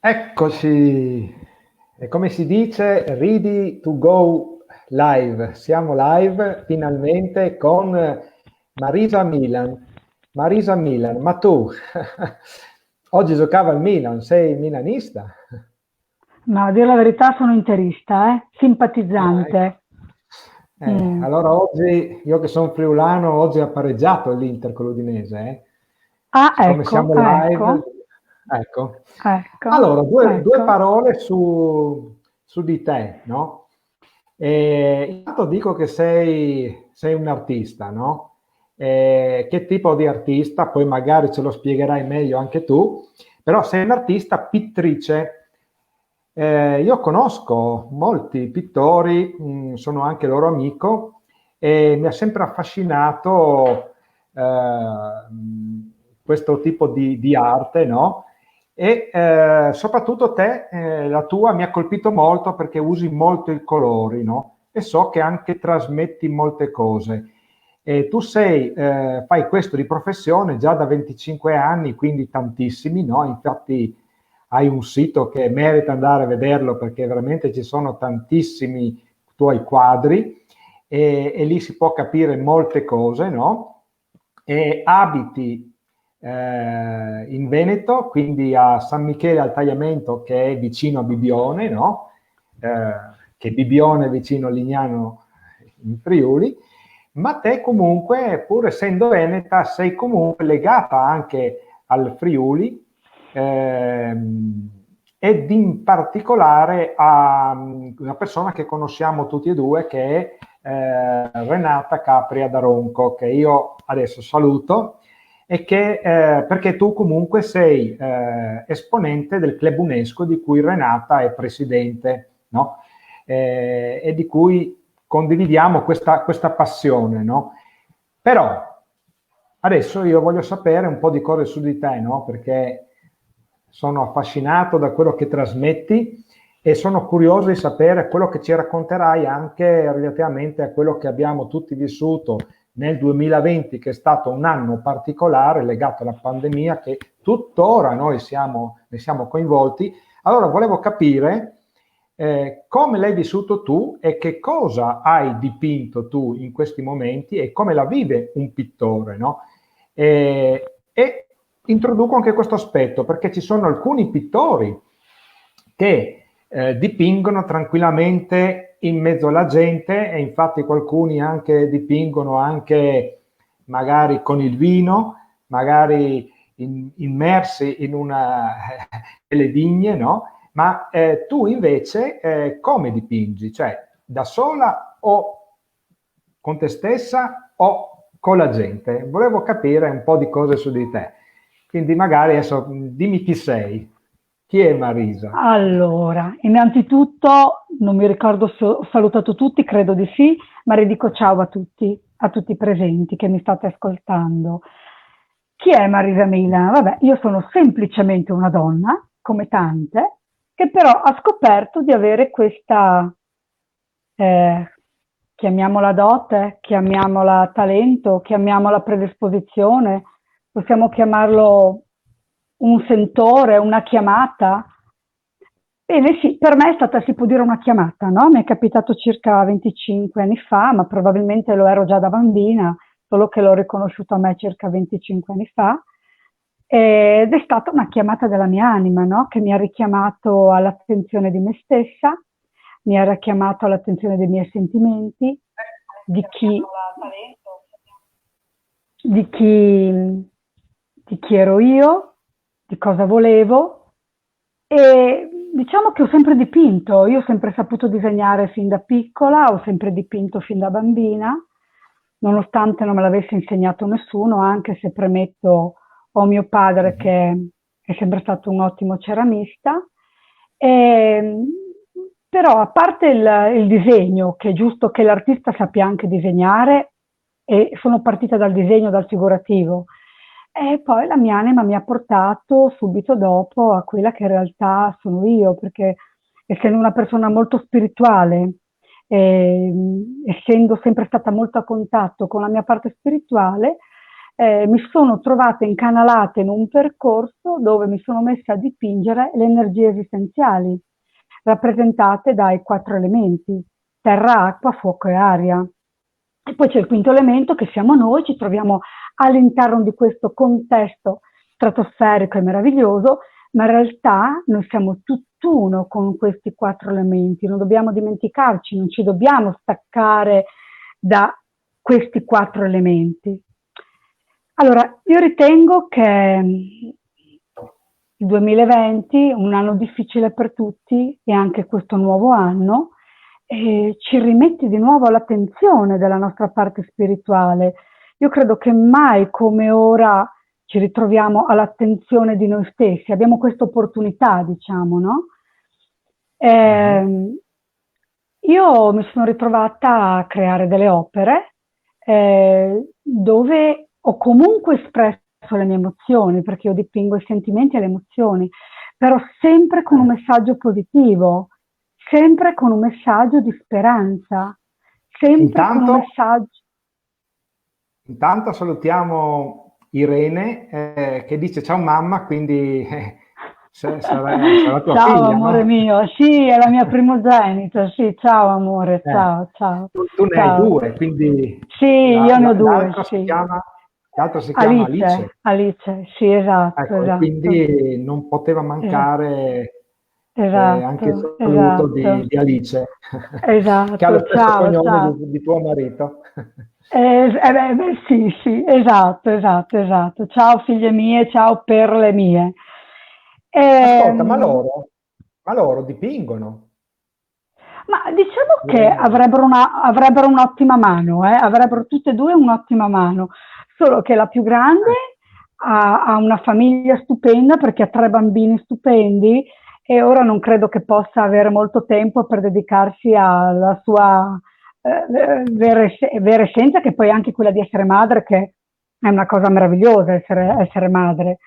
Eccoci, e come si dice, ready to go live. Siamo live finalmente con Marisa Milan. Marisa Milan, ma tu oggi giocava al Milan, sei milanista? No, a dire la verità sono interista, Ah, ecco. simpatizzante. Mm. Allora oggi, io che sono friulano, oggi ha pareggiato l'Inter con l'Udinese, eh? Ah, Siccome ecco, siamo live, ecco, ecco. ecco, Allora, due ecco. parole su di te, no? Intanto dico che sei un artista, no? Che tipo di artista? Poi magari ce lo spiegherai meglio anche tu, però sei un'artista pittrice. Io conosco molti pittori, sono anche loro amico e mi ha sempre affascinato questo tipo di arte, no? E soprattutto te, la tua mi ha colpito molto perché usi molto i colori, no? E so che anche trasmetti molte cose. E tu fai questo di professione già da 25 anni, quindi tantissimi, no? Infatti hai un sito che merita andare a vederlo perché veramente ci sono tantissimi tuoi quadri e lì si può capire molte cose, no? E abiti in Veneto, quindi a San Michele al Tagliamento, che è vicino a Bibione, no? Che Bibione è vicino a Lignano in Friuli, ma te comunque, pur essendo veneta, sei comunque legata anche al Friuli ed in particolare a una persona che conosciamo tutti e due, che è Renata Capria Daronco, che io adesso saluto e che perché tu comunque sei esponente del Club UNESCO di cui Renata è presidente, no? E di cui condividiamo questa passione, no? Però adesso io voglio sapere un po' di cose su di te, no? Perché sono affascinato da quello che trasmetti e sono curioso di sapere quello che ci racconterai anche relativamente a quello che abbiamo tutti vissuto nel 2020, che è stato un anno particolare legato alla pandemia, che tuttora ne siamo coinvolti. Allora volevo capire come l'hai vissuto tu e che cosa hai dipinto tu in questi momenti e come la vive un pittore, no? E introduco anche questo aspetto perché ci sono alcuni pittori che dipingono tranquillamente in mezzo alla gente e infatti alcuni anche dipingono anche magari con il vino, magari immersi in una delle vigne, no? Ma tu invece come dipingi? Cioè da sola o con te stessa o con la gente? Volevo capire un po' di cose su di te. Quindi magari adesso dimmi chi sei. Chi è Marisa? Allora, innanzitutto non mi ricordo se ho salutato tutti, credo di sì, ma ridico ciao a tutti i presenti che mi state ascoltando. Chi è Marisa Mila? Vabbè, io sono semplicemente una donna, come tante, che però ha scoperto di avere questa, eh, chiamiamola dote, chiamiamola talento, chiamiamola predisposizione, possiamo chiamarlo un sentore, una chiamata. Bene, sì, per me è stata, si può dire, una chiamata, no? Mi è capitato circa 25 anni fa, ma probabilmente lo ero già da bambina, solo che l'ho riconosciuto a me circa 25 anni fa. Ed è stata una chiamata della mia anima, no? Che mi ha richiamato all'attenzione di me stessa, mi ha richiamato all'attenzione dei miei sentimenti, di chi, di chi, di chi ero io, di cosa volevo. E diciamo che ho sempre dipinto, io ho sempre saputo disegnare fin da piccola, ho sempre dipinto fin da bambina, nonostante non me l'avesse insegnato nessuno, anche se premetto ho mio padre Mhm. che è sempre stato un ottimo ceramista. E, però a parte il disegno, che è giusto che l'artista sappia anche disegnare, e sono partita dal disegno, dal figurativo, e poi la mia anima mi ha portato subito dopo a quella che in realtà sono io, perché essendo una persona molto spirituale, essendo sempre stata molto a contatto con la mia parte spirituale, mi sono trovata incanalata in un percorso dove mi sono messa a dipingere le energie esistenziali, rappresentate dai 4 elementi, terra, acqua, fuoco e aria. E poi c'è il quinto elemento che siamo noi, ci troviamo all'interno di questo contesto stratosferico e meraviglioso, ma in realtà noi siamo tutt'uno con questi 4 elementi, non dobbiamo dimenticarci, non ci dobbiamo staccare da questi 4 elementi. Allora, io ritengo che il 2020, un anno difficile per tutti, e anche questo nuovo anno, ci rimette di nuovo all'attenzione della nostra parte spirituale. Io credo che mai come ora ci ritroviamo all'attenzione di noi stessi, abbiamo questa opportunità, diciamo, no? Io mi sono ritrovata a creare delle opere dove ho comunque espresso le mie emozioni, perché io dipingo i sentimenti e le emozioni, però sempre con un messaggio positivo, sempre con un messaggio di speranza, sempre con un messaggio. Intanto salutiamo Irene che dice ciao mamma, quindi sarà tua ciao figlia, amore no? mio, sì, è la mia primogenita, sì, ciao amore, ciao, ciao. Tu ne hai 2, quindi sì, io ne ho 2, l'altra sì. l'altra si chiama Alice. Alice, sì, esatto, Ecco, esatto. quindi non poteva mancare anche il Esatto, saluto esatto. di Alice, Esatto, che ha lo stesso ciao, cognome ciao. di tuo marito. Sì, sì, esatto. Ciao figlie mie, ciao perle mie. Ascolta, ma loro dipingono? Ma diciamo che Irene. avrebbero un'ottima mano, avrebbero tutte e due un'ottima mano, solo che la più grande ha una famiglia stupenda perché ha 3 bambini stupendi e ora non credo che possa avere molto tempo per dedicarsi alla sua vera essenza, che poi è anche quella di essere madre, che è una cosa meravigliosa essere madre.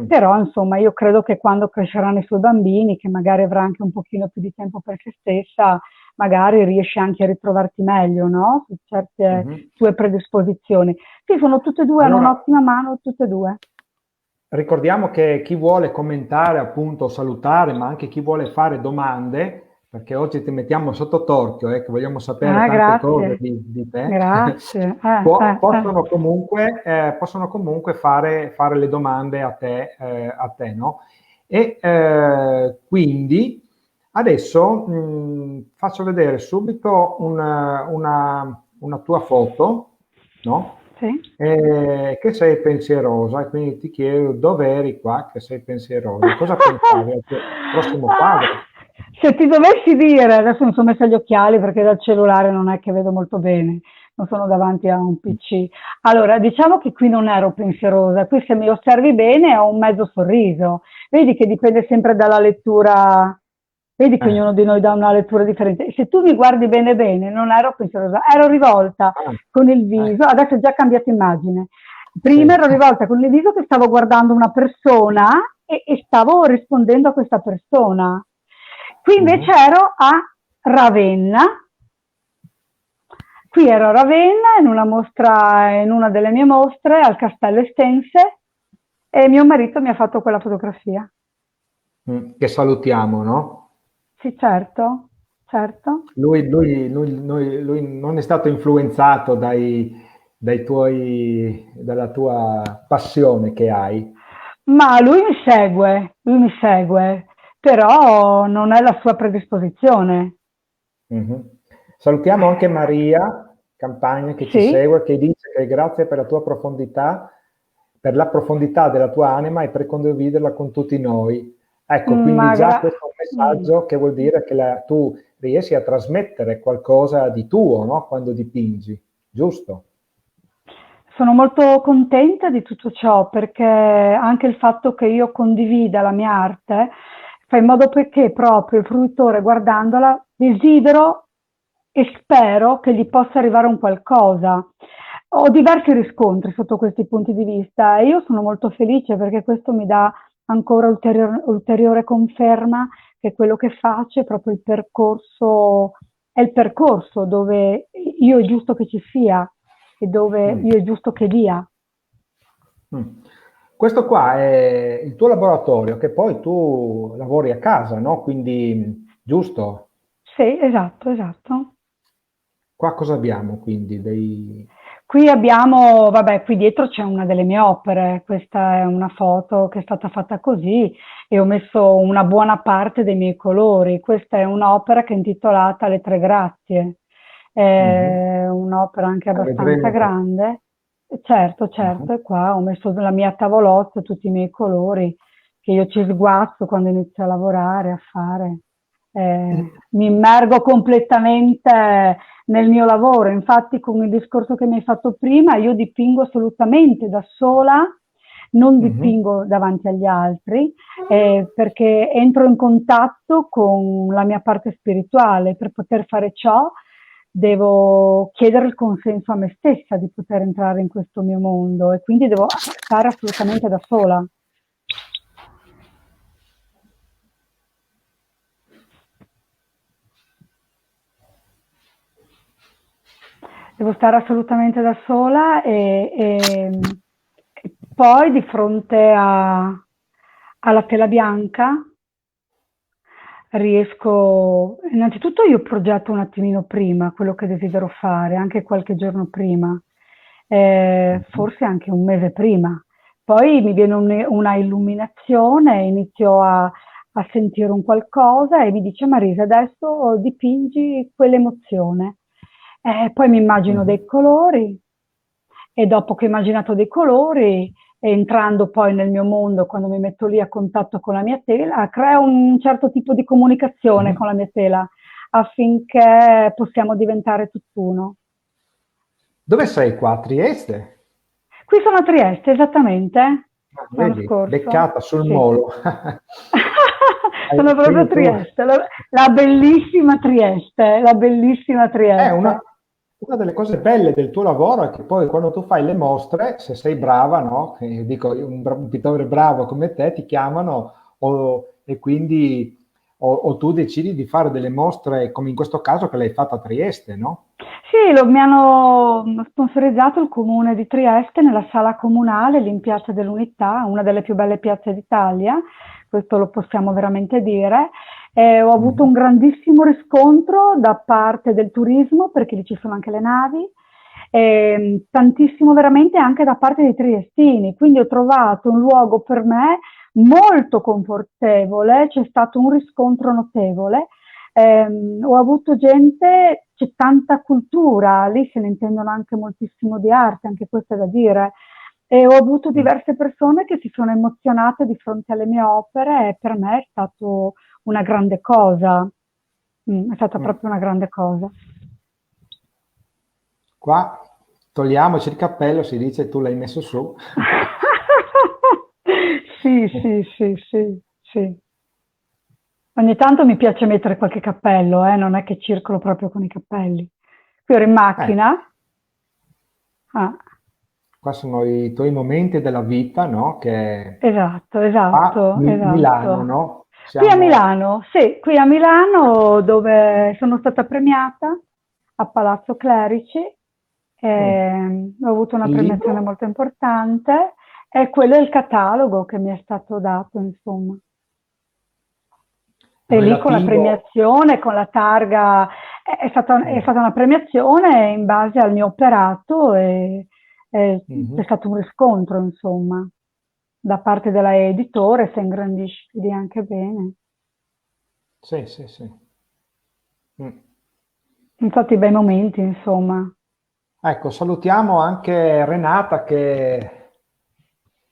Però insomma io credo che quando cresceranno i suoi bambini, che magari avrà anche un pochino più di tempo per se stessa, magari riesci anche a ritrovarti meglio, no? Su certe tue predisposizioni. Sì, sono tutte e due, hanno Allora, un'ottima mano, tutte e due. ricordiamo che chi vuole commentare, appunto, salutare, ma anche chi vuole fare domande, perché oggi ti mettiamo sotto torchio, che vogliamo sapere tante cose Grazie, di te, grazie. possono comunque fare le domande a te, no? E quindi adesso faccio vedere subito una tua foto, no? Sì. Che sei pensierosa, e quindi ti chiedo dove eri qua che sei pensierosa, cosa pensavi al tuo prossimo quadro? Se ti dovessi dire, adesso mi sono messa gli occhiali perché dal cellulare non è che vedo molto bene, non sono davanti a un PC. Allora, diciamo che qui non ero pensierosa, qui se mi osservi bene ho un mezzo sorriso. Vedi che dipende sempre dalla lettura, vedi che ognuno di noi dà una lettura differente. E se tu mi guardi bene bene, non ero pensierosa, ero rivolta con il viso, adesso è già cambiato immagine. Prima ero rivolta con il viso che stavo guardando una persona e stavo rispondendo a questa persona. Qui invece ero a Ravenna. Qui ero a Ravenna in una mostra, in una delle mie mostre al Castello Estense e mio marito mi ha fatto quella fotografia. Che salutiamo, no? Sì, certo, certo. Lui non è stato influenzato dalla tua passione che hai. Ma lui mi segue, però non è la sua predisposizione. Salutiamo anche Maria Campagna che ci Sì? segue, che dice che grazie per la tua profondità, per la profondità della tua anima e per condividerla con tutti noi. Ecco, quindi già questo è un messaggio che vuol dire che tu riesci a trasmettere qualcosa di tuo, no? Quando dipingi, giusto? Sono molto contenta di tutto ciò perché anche il fatto che io condivida la mia arte fa in modo che proprio il fruitore guardandola desidero e spero che gli possa arrivare un qualcosa. Ho diversi riscontri sotto questi punti di vista e io sono molto felice perché questo mi dà ancora ulteriore conferma che quello che faccio è proprio è il percorso dove io è giusto che ci sia e dove io è giusto che dia. Mm. Questo qua è il tuo laboratorio, che poi tu lavori a casa, no? Quindi, giusto? Sì, esatto, esatto. Qua cosa abbiamo quindi? Dei... Qui abbiamo, vabbè, qui dietro c'è una delle mie opere, questa è una foto che è stata fatta così e ho messo una buona parte dei miei colori. Questa è un'opera che è intitolata Le Tre Grazie, Mhm. è un'opera anche abbastanza Vedremo poi. grande. E certo, Mhm. certo, e qua ho messo la mia tavolozza, tutti i miei colori che io ci sguazzo quando inizio a lavorare, a fare. Mi immergo completamente nel mio lavoro. Infatti, con il discorso che mi hai fatto prima, io dipingo assolutamente da sola, non Mhm. dipingo davanti agli altri, perché entro in contatto con la mia parte spirituale. Per poter fare ciò, devo chiedere il consenso a me stessa di poter entrare in questo mio mondo e quindi devo stare assolutamente da sola. Devo stare assolutamente da sola e poi di fronte alla tela bianca riesco, innanzitutto io progetto un attimino prima quello che desidero fare, anche qualche giorno prima, Mhm. forse anche un mese prima. Poi mi viene una illuminazione, inizio a sentire un qualcosa e mi dice Marisa, adesso dipingi quell'emozione. Poi mi immagino Mhm. dei colori e dopo che ho immaginato dei colori, entrando poi nel mio mondo, quando mi metto lì a contatto con la mia tela, creo un certo tipo di comunicazione con Mhm. la mia tela affinché possiamo diventare tutt'uno. Dove sei qua? A Trieste? Qui sono a Trieste, esattamente, Ah, l'anno vedi, scorso. beccata sul Sì. molo. Sono proprio a Quindi tu... Trieste, la bellissima Trieste, la bellissima È Trieste. una delle cose belle del tuo lavoro è che poi quando tu fai le mostre, se sei brava, no? Che io dico, un pittore bravo come te ti chiamano e quindi o tu decidi di fare delle mostre come in questo caso che l'hai fatta a Trieste, no? Sì, mi hanno sponsorizzato il comune di Trieste nella sala comunale, lì in Piazza dell'Unità, una delle più belle piazze d'Italia, questo lo possiamo veramente dire. Ho avuto Mhm. un grandissimo riscontro da parte del turismo, perché lì ci sono anche le navi, e tantissimo veramente anche da parte dei triestini, quindi ho trovato un luogo per me molto confortevole, c'è stato un riscontro notevole. Ho avuto gente, c'è tanta cultura, lì se ne intendono anche moltissimo di arte, anche questo è da dire. E ho avuto Mm. diverse persone che si sono emozionate di fronte alle mie opere e per me è stato una grande cosa. È stata Mm. proprio una grande cosa. Qua togliamoci il cappello, si dice tu l'hai messo su. Sì, sì, sì, sì, sì. Ogni tanto mi piace mettere qualche cappello, non è che circolo proprio con i cappelli. Qui ero in Eh, macchina. Ah. qua sono i tuoi momenti della vita, no? Che Esatto, a esatto, Milano, esatto. no? Qui a Siamo... Milano, sì, qui a Milano dove sono stata premiata a Palazzo Clerici, Mm. ho avuto una Il premiazione libro molto importante e quello è il catalogo che mi è stato dato, insomma. E lì con la relativo... premiazione, con la targa, è Mm. stata una premiazione in base al mio operato e c'è Mhm. stato un riscontro, insomma, da parte della editore, se ingrandisci, vedi anche bene. Sì, sì, sì. Mm. Sono stati bei momenti, insomma. Ecco, salutiamo anche Renata che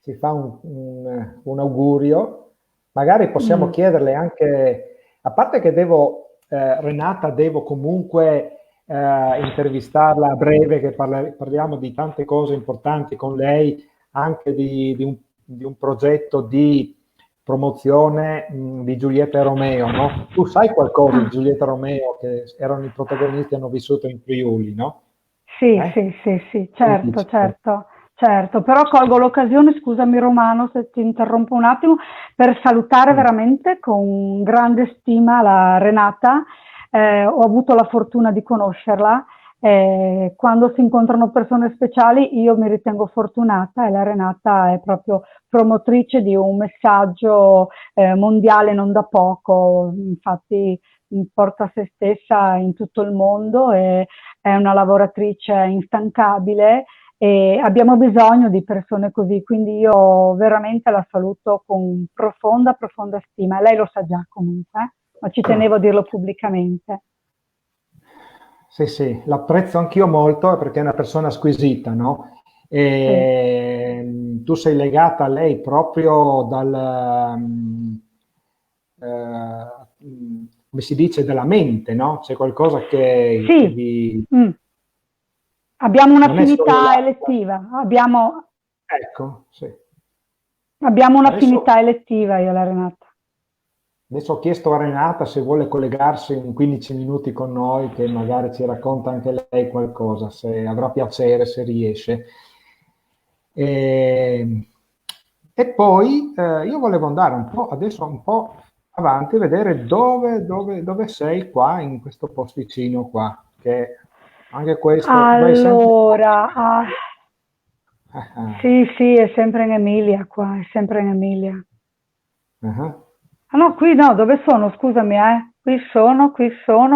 ci fa un augurio. Magari possiamo Mm. chiederle anche, a parte che devo, Renata, devo comunque intervistarla a breve, che parliamo di tante cose importanti con lei, anche di un progetto di promozione di Giulietta e Romeo, no? Tu sai qualcosa di Ah, Giulietta e Romeo, che erano i protagonisti e hanno vissuto in Friuli, no? sì, Eh? sì, sì, sì, Che mi certo, dici? certo, certo. Però colgo l'occasione, scusami Romano se ti interrompo un attimo, per salutare Mm. veramente con grande stima la Renata. Ho avuto la fortuna di conoscerla Quando si incontrano persone speciali io mi ritengo fortunata e la Renata è proprio promotrice di un messaggio mondiale non da poco, infatti porta se stessa in tutto il mondo e è una lavoratrice instancabile e abbiamo bisogno di persone così, quindi io veramente la saluto con profonda, profonda stima. Lei lo sa già comunque, ma ci tenevo a dirlo pubblicamente. Sì, sì, l'apprezzo anch'io molto perché è una persona squisita, no? Sì, E tu sei legata a lei proprio come si dice, dalla mente, no? C'è qualcosa che sì. vi... Mm. Abbiamo non è solo un'affinità l'acqua. elettiva, Ecco, sì. abbiamo Adesso, un'affinità elettiva io e la Renata. adesso ho chiesto a Renata se vuole collegarsi in 15 minuti con noi, che magari ci racconta anche lei qualcosa, se avrà piacere, se riesce. E, e poi io volevo andare un po', adesso un po' avanti, vedere dove sei qua, in questo posticino qua, che anche questo, vai sempre... Allora, Ah, sì, sì, è sempre in Emilia qua, è sempre in Emilia. ah. Ah no, qui no, dove sono? Scusami, eh. Qui sono,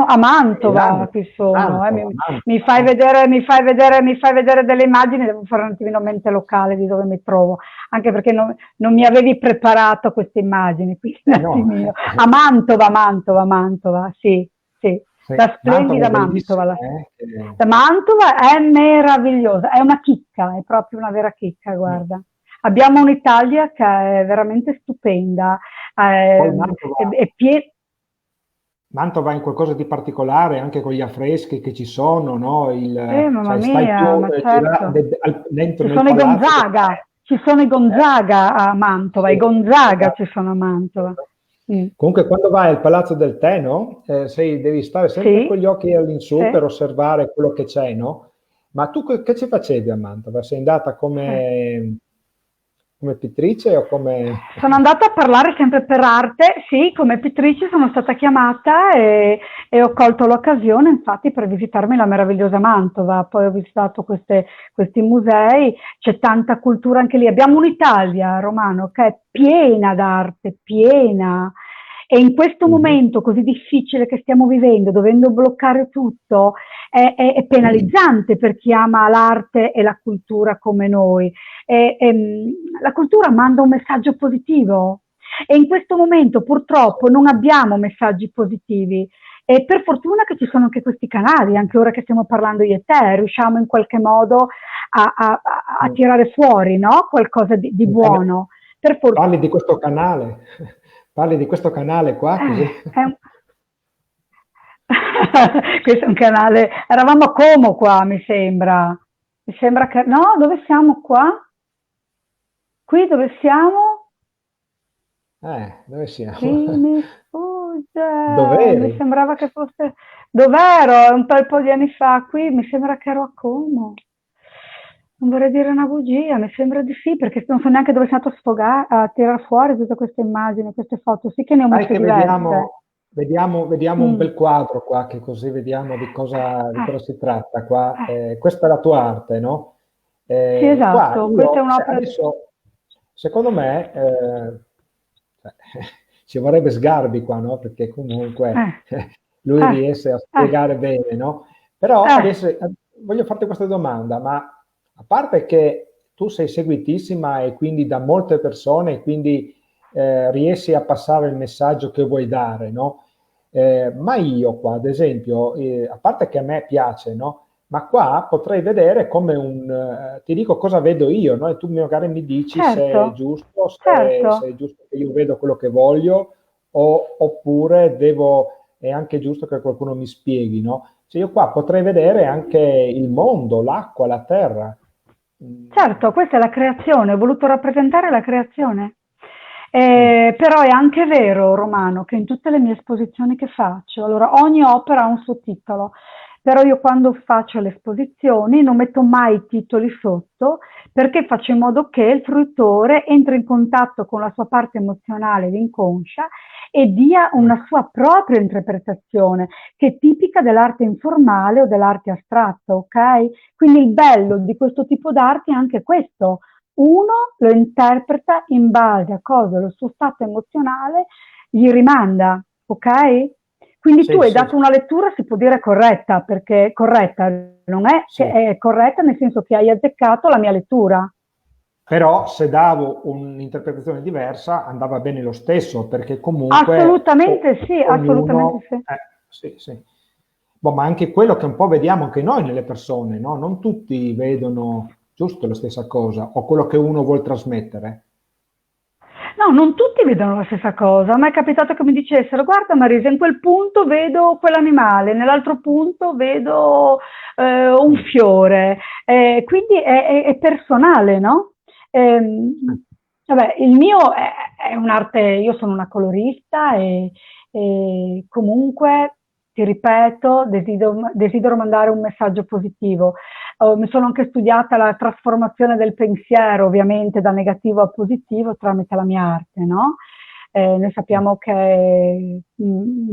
a Mantova, Milano, qui sono. Mi Mantova, fai no? vedere, mi fai vedere delle immagini, devo fare un attimino mente locale di dove mi trovo, anche perché non mi avevi preparato queste immagini, quindi un No, attimino. A Mantova, Mantova, sì, sì. sì, La Mantova è splendida Mantova. bellissima, La Mantova è meravigliosa, è una chicca, è proprio una vera chicca, guarda. Abbiamo un'Italia che è veramente stupenda, Poi è piena. Mantova è qualcosa di particolare anche con gli affreschi che ci sono, no? Mamma Cioè, stai più mia, ma certo. dentro Ci nel sono i palazzo del Gonzaga, ci sono i re. Gonzaga a Mantova, Sì, i Gonzaga ci esatto. sono a Mantova. Mm. Comunque, quando vai al Palazzo del Tè, no? Devi stare sempre con Sì, gli occhi all'insù per sì, osservare quello che c'è, no? Ma tu che ci facevi a Mantova? Sei andata sì. come pittrice o come... Sono andata a parlare sempre per arte, sì, come pittrice sono stata chiamata e ho colto l'occasione infatti per visitarmi la meravigliosa Mantova, poi ho visitato questi musei, c'è tanta cultura anche lì, abbiamo un'Italia, Romano, che è piena d'arte, piena, e in questo Mhm. momento così difficile che stiamo vivendo, dovendo bloccare tutto, è penalizzante per chi ama l'arte e la cultura come noi. La cultura manda un messaggio positivo e in questo momento purtroppo non abbiamo messaggi positivi e per fortuna che ci sono anche questi canali, anche ora che stiamo parlando io e te, riusciamo in qualche modo a tirare fuori, no? Qualcosa di Un cana- buono. Per for- Parli di questo canale, parli di questo canale qua, così. è un... Questo è un canale, eravamo a Como qua, mi sembra che, no, dove siamo qua? Qui dove siamo? Dove siamo? Chi mi sfugge? Mi Dov'eri? sembrava che fosse... Dov'ero? Un bel po' di anni fa qui, mi sembra che ero a Como. Non vorrei dire una bugia, mi sembra di sì, perché non so neanche dove sono andato a sfogare, a tirare fuori tutte queste immagini, queste foto. Sì che ne ho Sai messe che diverse. vediamo un Mm. bel quadro qua, che così vediamo di cosa Eh, si tratta qua. eh. Questa è la tua arte, no? Sì, Qua esatto, questa è io, un'opera... adesso, secondo me, cioè, ci vorrebbe Sgarbi qua, no? Perché Eh, comunque lui eh, riesce a eh, spiegare bene, no? Però eh. adesso voglio farti questa domanda, ma a parte che tu sei seguitissima e quindi da molte persone, e quindi riesci a passare il messaggio che vuoi dare, no? Ma io qua, ad esempio, a parte che a me piace, no? Ma qua potrei vedere come ti dico cosa vedo io, no? E tu magari mi dici se è Certo, giusto, se certo. è giusto che io vedo quello che voglio, oppure è anche giusto che qualcuno mi spieghi, no? Cioè io qua potrei vedere anche il mondo, l'acqua, la terra. Mm, Certo, questa è la creazione, ho voluto rappresentare la creazione. mm, Però è anche vero, Romano, che in tutte le mie esposizioni che faccio, allora ogni opera ha un suo titolo. però io quando faccio le esposizioni non metto mai i titoli sotto, perché faccio in modo che il fruitore entri in contatto con la sua parte emozionale ed inconscia e dia Mm. una sua propria interpretazione, che è tipica dell'arte informale o dell'arte astratta, ok? Quindi il bello di questo tipo d'arte è anche questo. Uno lo interpreta in base a cosa lo suo stato emozionale gli rimanda, ok? Quindi tu Sì, hai sì, dato una lettura, si può dire corretta, perché corretta non è che sì. è corretta nel senso che hai azzeccato la mia lettura. Però se davo un'interpretazione diversa andava bene lo stesso, perché comunque Assolutamente ognuno... sì. sì, sì. Boh, ma anche quello che un po' vediamo anche noi nelle persone, no? Non tutti vedono giusto la stessa cosa o quello che uno vuol trasmettere. No, non tutti vedono la stessa cosa. A me è capitato che mi dicessero: guarda Marisa, in quel punto vedo quell'animale, nell'altro punto vedo un Mm. fiore. Quindi è personale, no? Vabbè, il mio è un'arte, io sono una colorista e comunque, ti ripeto, desidero mandare un messaggio positivo. Mi sono anche studiata la trasformazione del pensiero, ovviamente da negativo a positivo, tramite la mia arte, no? Noi sappiamo che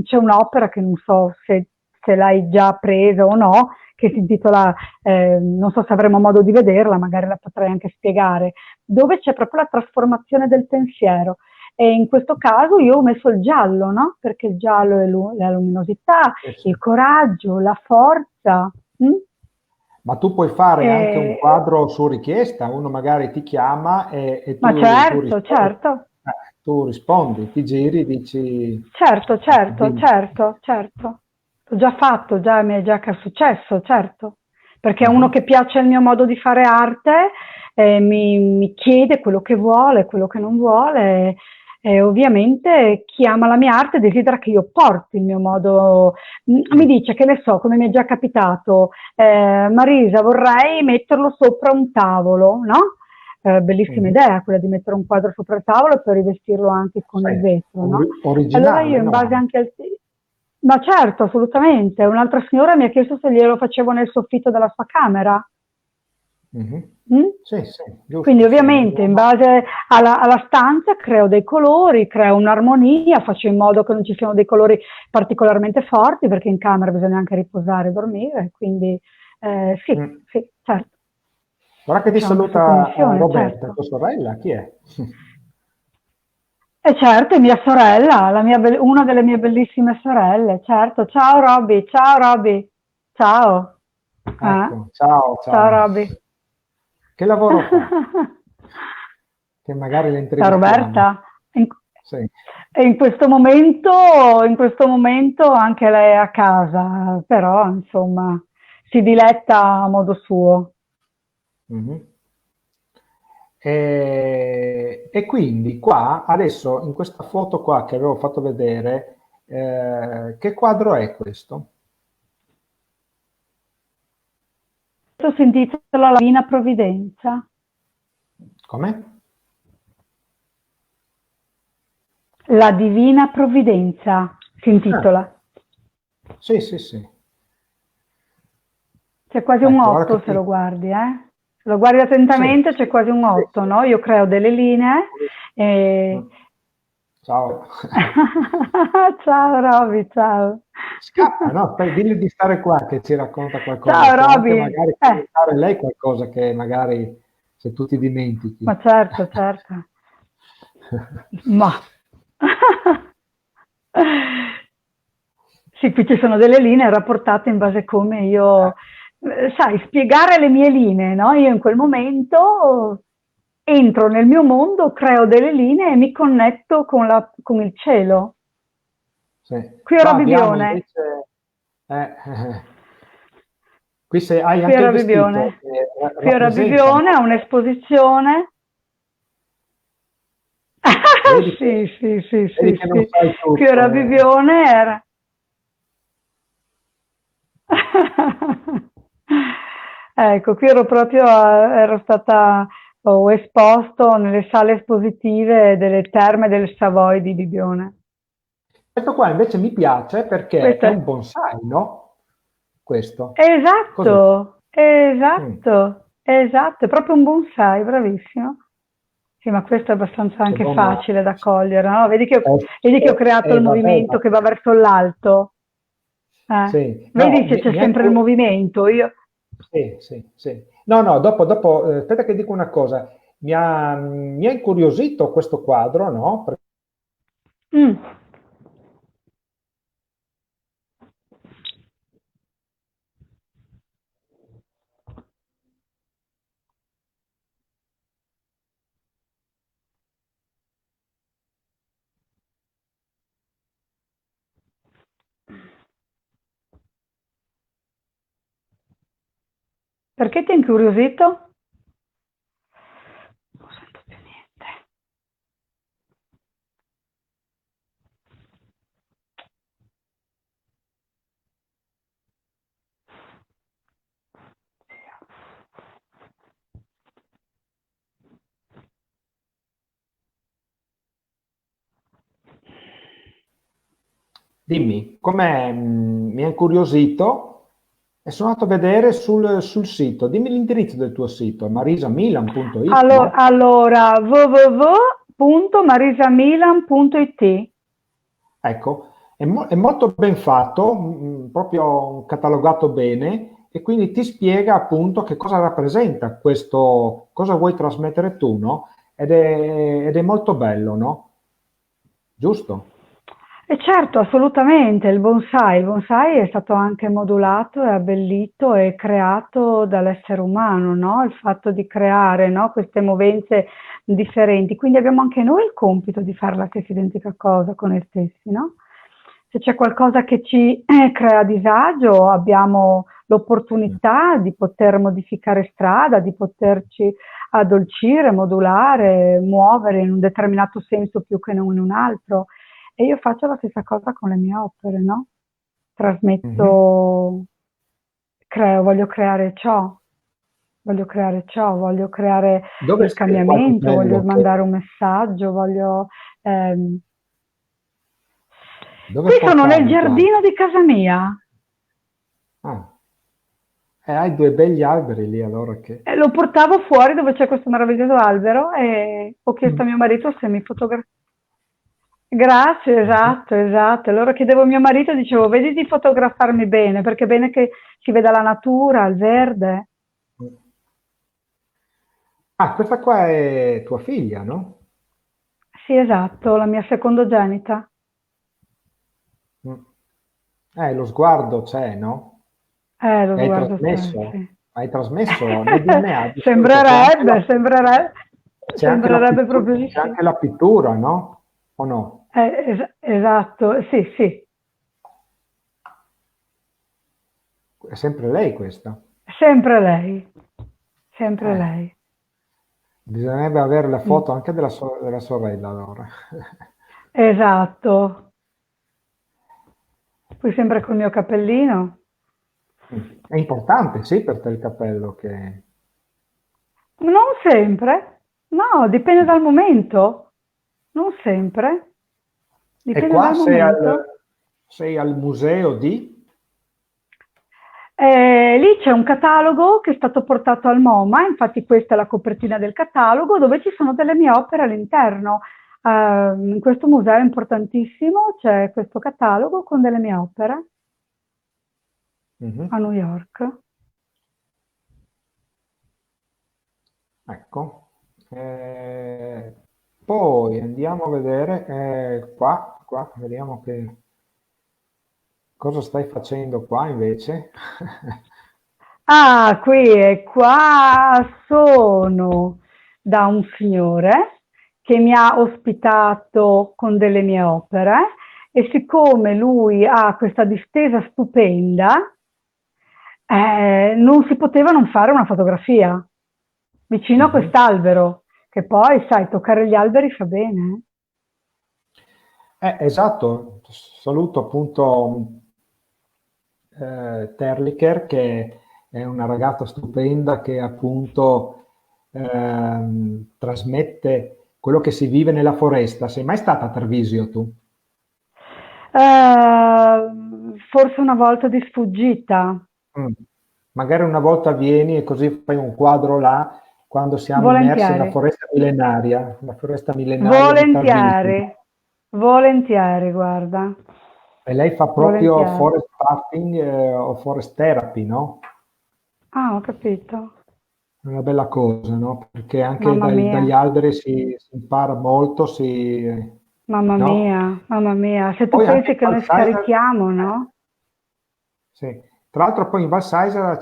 c'è un'opera che non so se l'hai già presa o no, che si intitola, non so se avremo modo di vederla, magari la potrei anche spiegare, dove c'è proprio la trasformazione del pensiero. E in questo caso io ho messo il giallo, no? Perché il giallo è la luminosità, Sì, sì. il coraggio, la forza. Mm? Ma tu puoi fare anche un E- quadro su richiesta, uno magari ti chiama e ma tu certo, rispondi. certo, Tu rispondi, ti giri, dici... certo, certo, dimmi. certo, certo. L'ho già fatto, già, mi è già successo, certo. Perché è uno Mhm. che piace il mio modo di fare arte, mi chiede quello che vuole, quello che non vuole. E ovviamente chi ama la mia arte desidera che io porti il mio modo. Mi Mm. dice, che ne so, come mi è già capitato, Marisa, vorrei metterlo sopra un tavolo, no? Bellissima Mhm. idea quella di mettere un quadro sopra il tavolo per rivestirlo anche con Sì, il vetro, no? Allora io originale, in base no? anche al... Ma certo, assolutamente. Un'altra signora mi ha chiesto se glielo facevo nel soffitto della sua camera. Mhm. Mm? Sì, sì, Quindi giusto, sì. ovviamente in base alla stanza creo dei colori, creo un'armonia, faccio in modo che non ci siano dei colori particolarmente forti, perché in camera bisogna anche riposare e dormire, quindi sì, Mm. sì, certo, Ora che ti facciamo sotto saluta commissione, Roberta, certo. tua sorella, chi è? E certo, è mia sorella, una delle mie bellissime sorelle, certo. Ciao Robby, ciao Robby, ciao. Eh? Ecco, ciao, Ciao ciao. Robby. Che lavoro fa? Che magari le Ciao intervistiamo. Roberta. In, Sì. e in questo momento anche lei è a casa, però insomma si diletta a modo suo. Mhm. E quindi qua, adesso in questa foto qua che avevo fatto vedere, che quadro è questo? Questo si intitola La Divina Provvidenza. Com'è? La Divina Provvidenza si Ah, intitola. sì, sì, sì. C'è quasi un Ecco, ora che 8 se ti... lo guardi, eh? Se lo guardi Sì, attentamente sì, c'è quasi un sì, 8, sì. no? Io creo delle linee e... Mm. Ciao. Ciao Roby, ciao. Scappa, no? Dilli di stare qua che ci racconta qualcosa. Ciao Può anche Roby. magari commentare lei qualcosa che magari se tu ti dimentichi. Ma certo, certo. Ma... Sì, qui ci sono delle linee rapportate in base a come io, sai, spiegare le mie linee, no? Io in quel momento entro nel mio mondo, creo delle linee e mi connetto con il cielo. Sì. Qui ora Qua abbiamo Bibione, invece, eh, eh, qui se hai qui anche il ora vestito Bibione, che qui ora rappresenta, Bibione ha no? un'esposizione. Vedi che, Sì, sì, sì, vedi sì, che non sì. sai Qui ora tutto. Bibione era... Ecco, qui ero proprio, ero stata, ho esposto nelle sale espositive delle terme del Savoy di Bibione. Questo qua invece mi piace perché Questo è un è, bonsai, no? questo. Così. Esatto, Mm. esatto, esatto, è proprio un bonsai, bravissimo. Sì, ma questo è abbastanza Che anche bomba. facile da cogliere, no? Vedi che ho creato il Vabbè, movimento che va verso l'alto. sì. No, Vedi che c'è mi ha sempre il movimento. Io... sì, sì, sì. No, no, dopo, aspetta che dico una cosa. Mi ha incuriosito questo quadro, no? Mm. Perché ti ha incuriosito? Non sento più niente. Dimmi, com'è? Mi ha incuriosito e sono andato a vedere sul sito. Dimmi l'indirizzo del tuo sito, marisamilan.it, no? Allora, www.marisamilan.it. Ecco, è molto ben fatto, proprio catalogato bene e quindi ti spiega appunto che cosa rappresenta questo, cosa vuoi trasmettere tu, no? Ed è molto bello, no? Giusto? E certo, assolutamente, il bonsai è stato anche modulato e abbellito e creato dall'essere umano, no? Il fatto di creare, no, queste movenze differenti. Quindi abbiamo anche noi il compito di fare la stessa identica cosa con noi stessi, no? Se c'è qualcosa che ci crea disagio, abbiamo l'opportunità di poter modificare strada, di poterci addolcire, modulare, muovere in un determinato senso più che non in un altro. E io faccio la stessa cosa con le mie opere, no? Mhm. Trasmetto, creo, voglio creare ciò, voglio creare Dove il sei il quadro cambiamento, voglio bello mandare un messaggio, voglio... ehm, dove Qui sono nel portavi i quadri? giardino di casa mia. Ah, hai due begli alberi lì allora che... Lo portavo fuori dove c'è questo meraviglioso albero e ho chiesto a Mm. mio marito se mi fotografava. Grazie, Mhm. esatto, esatto. Allora chiedevo a mio marito, dicevo, vedi di fotografarmi bene, perché è bene che si veda la natura, il verde. Ah, questa qua è tua figlia, no? Sì, esatto, la mia secondogenita. Mm. Lo sguardo c'è, no? Lo E hai sguardo c'è, trasmesso, sì. hai trasmesso nel DNA, di solito Sembrerebbe, sembrerebbe, sembrerebbe proprio di c'è sì. anche la pittura, no? O no? Esatto, sì, sì, È sempre lei questa. sempre lei, sempre Eh, lei. bisognerebbe avere le Mm. foto anche della sorella allora. Esatto. Poi sempre col mio cappellino. È importante, sì, per te il cappello che... Non sempre, no, dipende dal momento. Non sempre, E dipende qua dal momento. sei al museo di... Lì c'è un catalogo che è stato portato al MoMA, infatti questa è la copertina del catalogo, dove ci sono delle mie opere all'interno. In questo museo importantissimo c'è questo catalogo con delle mie opere a Mhm. New York. Ecco. Poi andiamo a vedere qua, vediamo che cosa stai facendo qua invece. Ah, qui e qua sono da un signore che mi ha ospitato con delle mie opere e siccome lui ha questa distesa stupenda, non si poteva non fare una fotografia vicino a Mhm. quest'albero, che poi, sai, toccare gli alberi fa bene. Esatto, saluto appunto Terlicher che è una ragazza stupenda che appunto trasmette quello che si vive nella foresta. Sei mai stata a Trevisio tu? Forse una volta di sfuggita. Mm. Magari una volta vieni e così fai un quadro là, quando siamo immersi nella Volentieri, foresta millenaria, la foresta millenaria di Tarvisio. volentieri, volentieri, guarda, E lei fa proprio volentieri. forest bathing o forest therapy, no? Ah, ho capito. È una bella cosa, no? Perché anche Mamma mia, dagli alberi si impara molto, no? mamma mia. Se tu Poi anche pensi in che Val noi Saisar, scarichiamo, no? sì. Tra l'altro poi in Val Saisar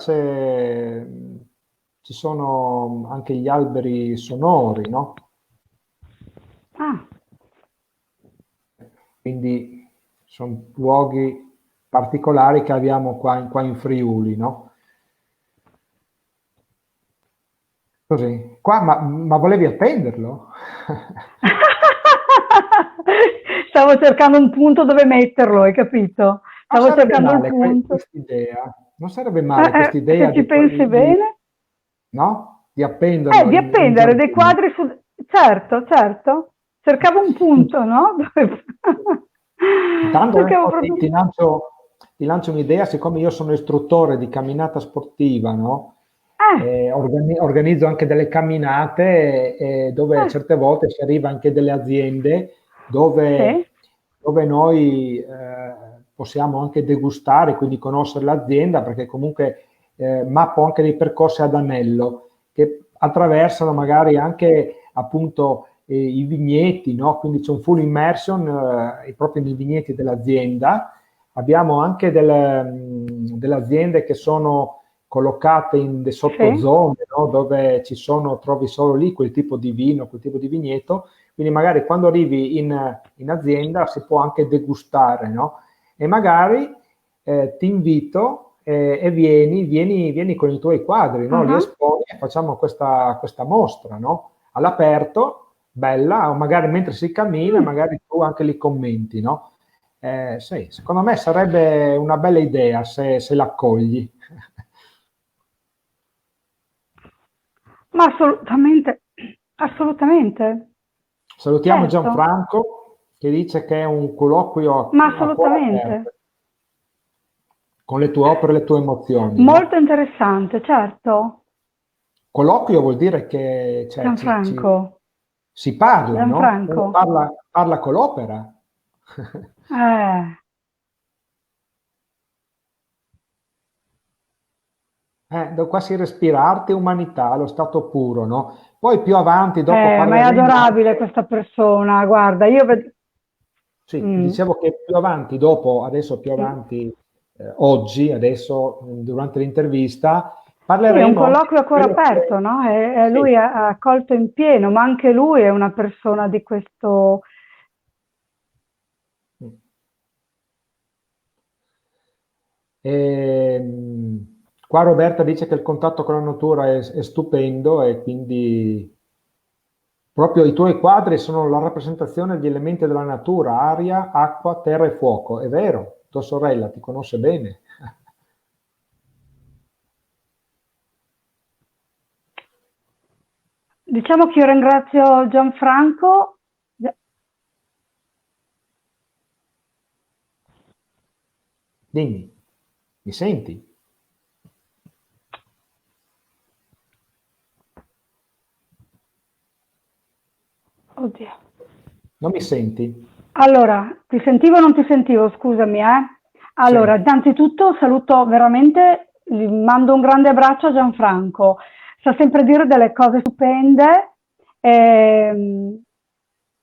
ci sono anche gli alberi sonori, no? Ah, Quindi sono luoghi particolari che abbiamo qua in Friuli, no? Così. Qua, ma volevi appenderlo? stavo cercando un punto dove metterlo, hai capito? Non Stavo sarebbe cercando il male punto. quest'idea, non sarebbe male quest'idea Se ci pensi bene. no? Di appenderlo Di in appendere dei giardino. quadri su... Certo, certo. Cercavo un punto, no? Intanto Cercavo adesso proprio... ti lancio un'idea, siccome io sono istruttore di camminata sportiva, no? Eh, Organizzo anche delle camminate dove eh, certe volte si arriva anche delle aziende dove, sì, dove noi possiamo anche degustare, quindi conoscere l'azienda, perché comunque mappo anche dei percorsi ad anello che attraversano magari anche appunto i vigneti, no? Quindi c'è un full immersion proprio nei vigneti dell'azienda. Abbiamo anche delle aziende che sono collocate in de sì. sottozone, no? Dove trovi solo lì quel tipo di vino, quel tipo di vigneto. Quindi magari quando arrivi in azienda si può anche degustare, no? E magari ti invito e vieni con i tuoi quadri, no? Li Ah. esponi e facciamo questa mostra, no? All'aperto, bella, o magari mentre si cammina, Mm. magari tu anche li commenti, no? Sì, secondo me sarebbe una bella idea se l'accogli. Ma assolutamente, assolutamente, Salutiamo certo, Gianfranco che dice che è un colloquio ma a cuore assolutamente. aperto, con le tue opere e le tue emozioni, Molto no? interessante, certo. Colloquio vuol dire che cioè, Gianfranco, si parla, no? Uno Gianfranco, parla con l'opera. eh, Devo quasi respirarte umanità, lo stato puro, no? Poi più avanti, dopo ma è parleremo adorabile anche. questa persona, guarda, io vedo... Sì, Mm, dicevo che più avanti, dopo, adesso più sì. avanti, oggi, adesso, durante l'intervista, Sì, è un parleremo anche colloquio di a cuore quello aperto, che... no? E Sì. lui ha accolto in pieno, ma anche lui è una persona di questo... Qua Roberta dice che il contatto con la natura è stupendo e quindi proprio i tuoi quadri sono la rappresentazione degli elementi della natura, aria, acqua, terra e fuoco. È vero, tua sorella ti conosce bene. Diciamo che io ringrazio Gianfranco. Dimmi, mi senti? Oddio. Non mi senti? Allora, ti sentivo o non ti sentivo? Scusami, eh. Allora, Sì. innanzitutto saluto veramente, gli mando un grande abbraccio a Gianfranco. Sa sempre dire delle cose stupende e,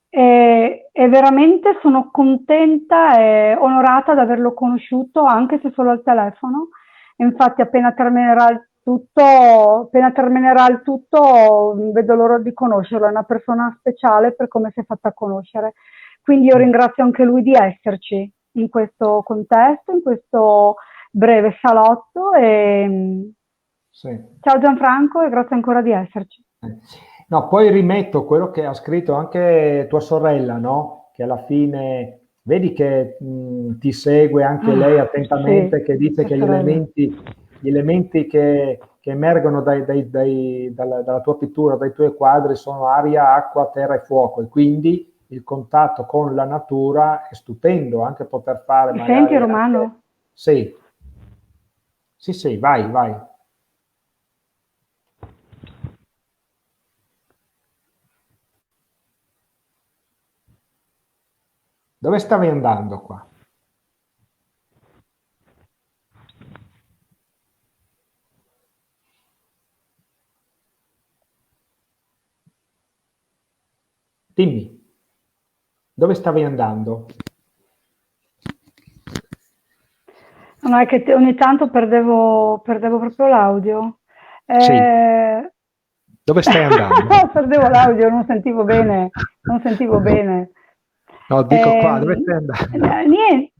e veramente sono contenta e onorata di averlo conosciuto, anche se solo al telefono. Infatti, appena terminerà il tutto, vedo l'ora di conoscerlo. È una persona speciale per come si è fatta conoscere. Quindi io Mm, ringrazio anche lui di esserci in questo contesto, in questo breve salotto. sì. Ciao Gianfranco e grazie ancora di esserci. No, poi rimetto quello che ha scritto anche tua sorella, no? Che alla fine vedi che ti segue anche lei Ah, sì, attentamente, che dice mia che sorella. gli elementi che emergono dalla tua pittura, dai tuoi quadri, sono aria, acqua, terra e fuoco, e quindi il contatto con la natura è stupendo, anche poter fare Mi senti magari anche... Romano? Sì, Sì, sì, vai, vai. Dove stavi andando qua? Dimmi, dove stavi andando? No, è che ogni tanto perdevo proprio l'audio. Sì, Eh, dove stai andando? perdevo l'audio, non sentivo bene, non sentivo bene. No, dico qua, dove stai andando? Niente,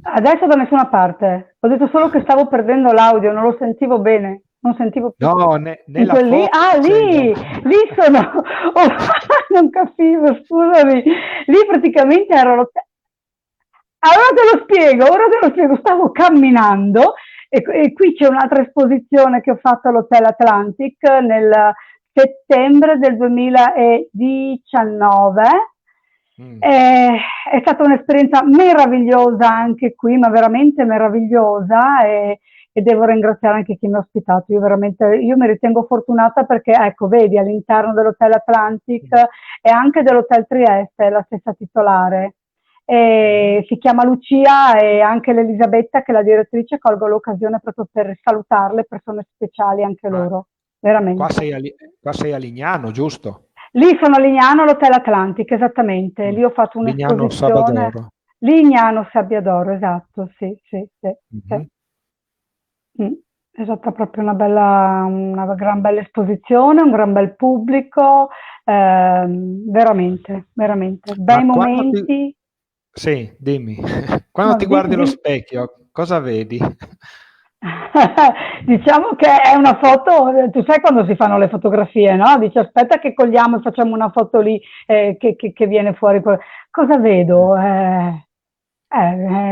adesso da nessuna parte. Ho detto solo che stavo perdendo l'audio, non lo sentivo bene, non sentivo più. No, In nella quel lì? foto Ah, dicevo. lì sono. Oh, non capivo, scusami. Lì praticamente ero. Ora te lo spiego, stavo camminando e qui c'è un'altra esposizione che ho fatto all'Hotel Atlantic nel settembre del 2019. Mm. È stata un'esperienza meravigliosa anche qui, ma veramente meravigliosa e devo ringraziare anche chi mi ha ospitato. Io mi ritengo fortunata perché, ecco, vedi, all'interno dell'Hotel Atlantic e anche dell'Hotel Trieste, è la stessa titolare. Mhm. Si chiama Lucia e anche l'Elisabetta, che è la direttrice, colgo l'occasione proprio per salutarle, persone speciali anche Ma loro, qua veramente. qua sei a Lignano, giusto? Lì sono a Lignano, all'Hotel Atlantic, esattamente. Mm. Lì ho fatto Lignano un'esposizione. Sabadoro. Lignano Sabbiadoro, esatto, sì, sì, sì, sì. Mhm. Mm. È stata proprio una gran bella esposizione, un gran bel pubblico, veramente, veramente. Bei Ma quando ti... momenti. Sì, dimmi, quando No, ti guardi allo di- specchio, cosa vedi? Diciamo che è una foto, tu sai quando si fanno le fotografie, no? Dici aspetta che cogliamo e facciamo una foto lì che viene fuori. Cosa vedo?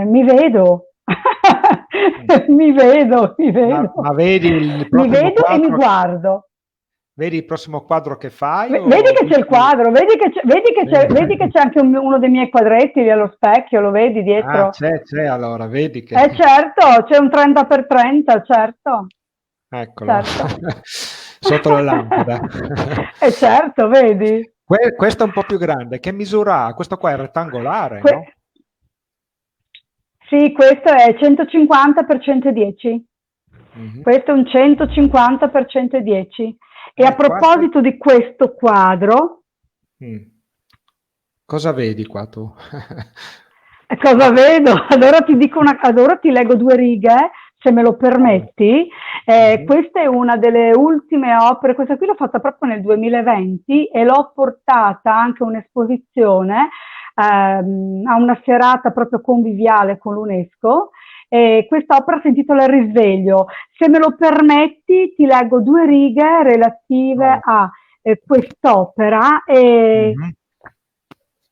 Mi vedo, Mm. mi vedo, mi Ma vedo, vedi il mi prossimo vedo e mi quadro? guardo. Vedi il prossimo quadro che fai Vedi o che c'è il dici... quadro, vedi che c'è anche uno dei miei quadretti lì allo specchio, lo vedi Ah, dietro? c'è allora, vedi che... Certo, c'è un 30x30, certo, Eccolo, certo. sotto la lampada. Certo, vedi? Questo è un po' più grande. Che misura ha? Questo qua è rettangolare, Que- no? sì, questo è 150 x 110. Mhm. Questo è un 150 x 110. E a Qua sei... proposito di questo quadro, Mm. Cosa vedi qua tu? cosa vedo? Allora ti leggo due righe, se me lo Vai. permetti. Mhm. Questa è una delle ultime opere, questa qui l'ho fatta proprio nel 2020 e l'ho portata anche a un'esposizione, a una serata proprio conviviale con l'UNESCO. Questa opera si intitola Il risveglio. Se me lo permetti, ti leggo due righe relative Vai. a quest'opera. Mhm.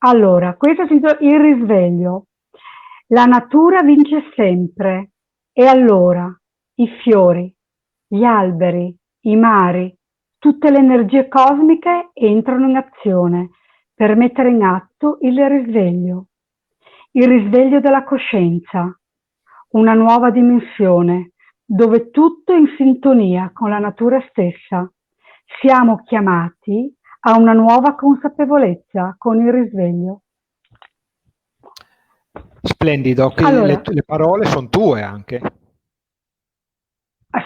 Allora, questo si intitola Il risveglio. La natura vince sempre e allora i fiori, gli alberi, i mari, tutte le energie cosmiche entrano in azione per mettere in atto il risveglio della coscienza, una nuova dimensione dove tutto è in sintonia con la natura stessa. Siamo chiamati a una nuova consapevolezza con il risveglio. Splendido, che Allora, le parole sono tue anche.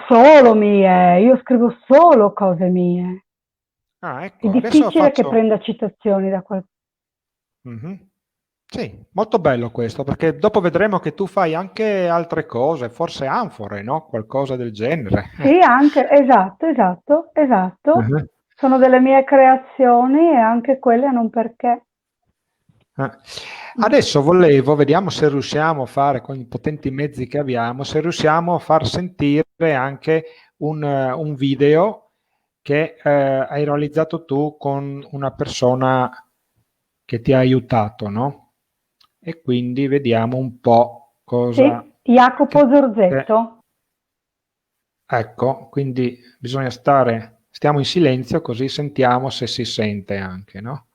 solo mie, io scrivo solo cose mie. Ah, È ecco, adesso difficile che faccio... prenda citazioni da qualcuno. Mhm. Sì, molto bello questo, perché dopo vedremo che tu fai anche altre cose, forse anfore, no? Qualcosa del genere. Sì, anche, esatto, esatto, esatto. Mhm. Sono delle mie creazioni e anche quelle hanno un perché. Eh. Mm. Adesso volevo, vediamo se riusciamo a fare con i potenti mezzi che abbiamo, se riusciamo a far sentire anche un video che hai realizzato tu con una persona che ti ha aiutato, no? E quindi vediamo un po' cosa... Sì, Jacopo che- Zorzetto. ecco, quindi bisogna stiamo in silenzio così sentiamo se si sente anche, no?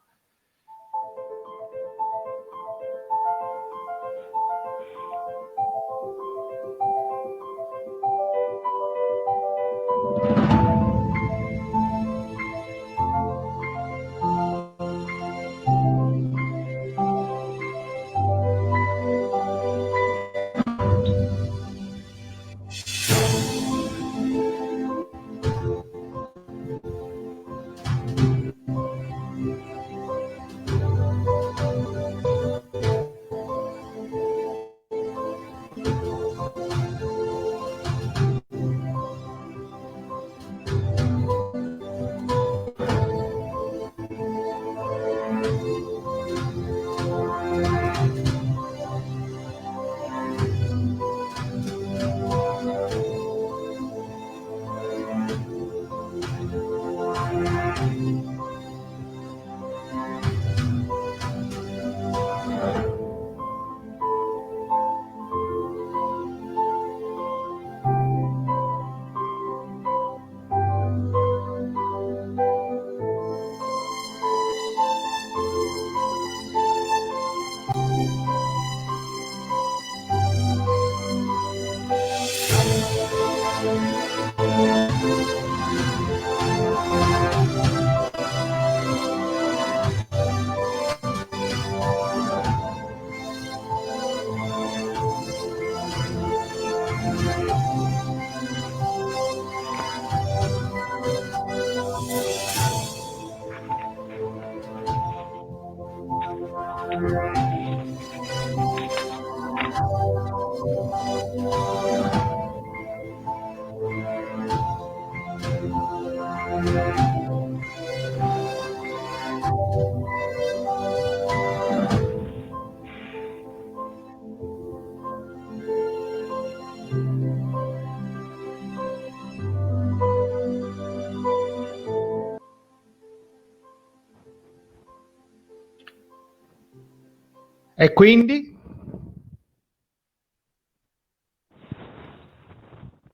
E quindi?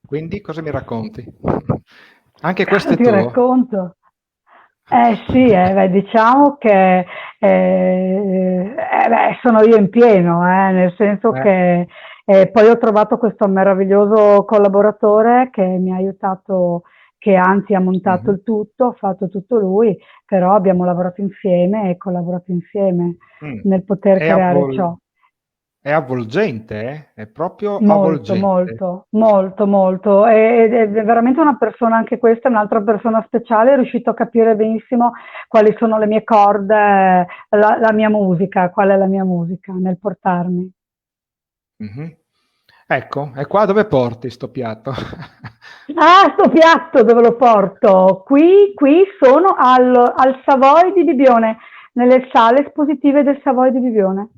Quindi cosa mi racconti? Anche questo Cosa è ti tuo? racconto? Eh sì, beh, diciamo che sono io in pieno, nel senso Eh, che poi ho trovato questo meraviglioso collaboratore che mi ha aiutato, che anzi ha montato mhm. il tutto, ha fatto tutto lui, però abbiamo lavorato insieme e collaborato insieme Mm. nel poter È, creare ciò. è avvolgente, eh? È proprio Molto, avvolgente. molto, molto, molto. Ed è veramente una persona, anche questa, è un'altra persona speciale, è riuscito a capire benissimo quali sono le mie corde, la mia musica, qual è la mia musica nel portarmi. Mhm. Ecco, è qua dove porti sto piatto. Ah, sto piatto dove lo porto? Qui sono al Savoy di Bibione, nelle sale espositive del Savoy di Bibione.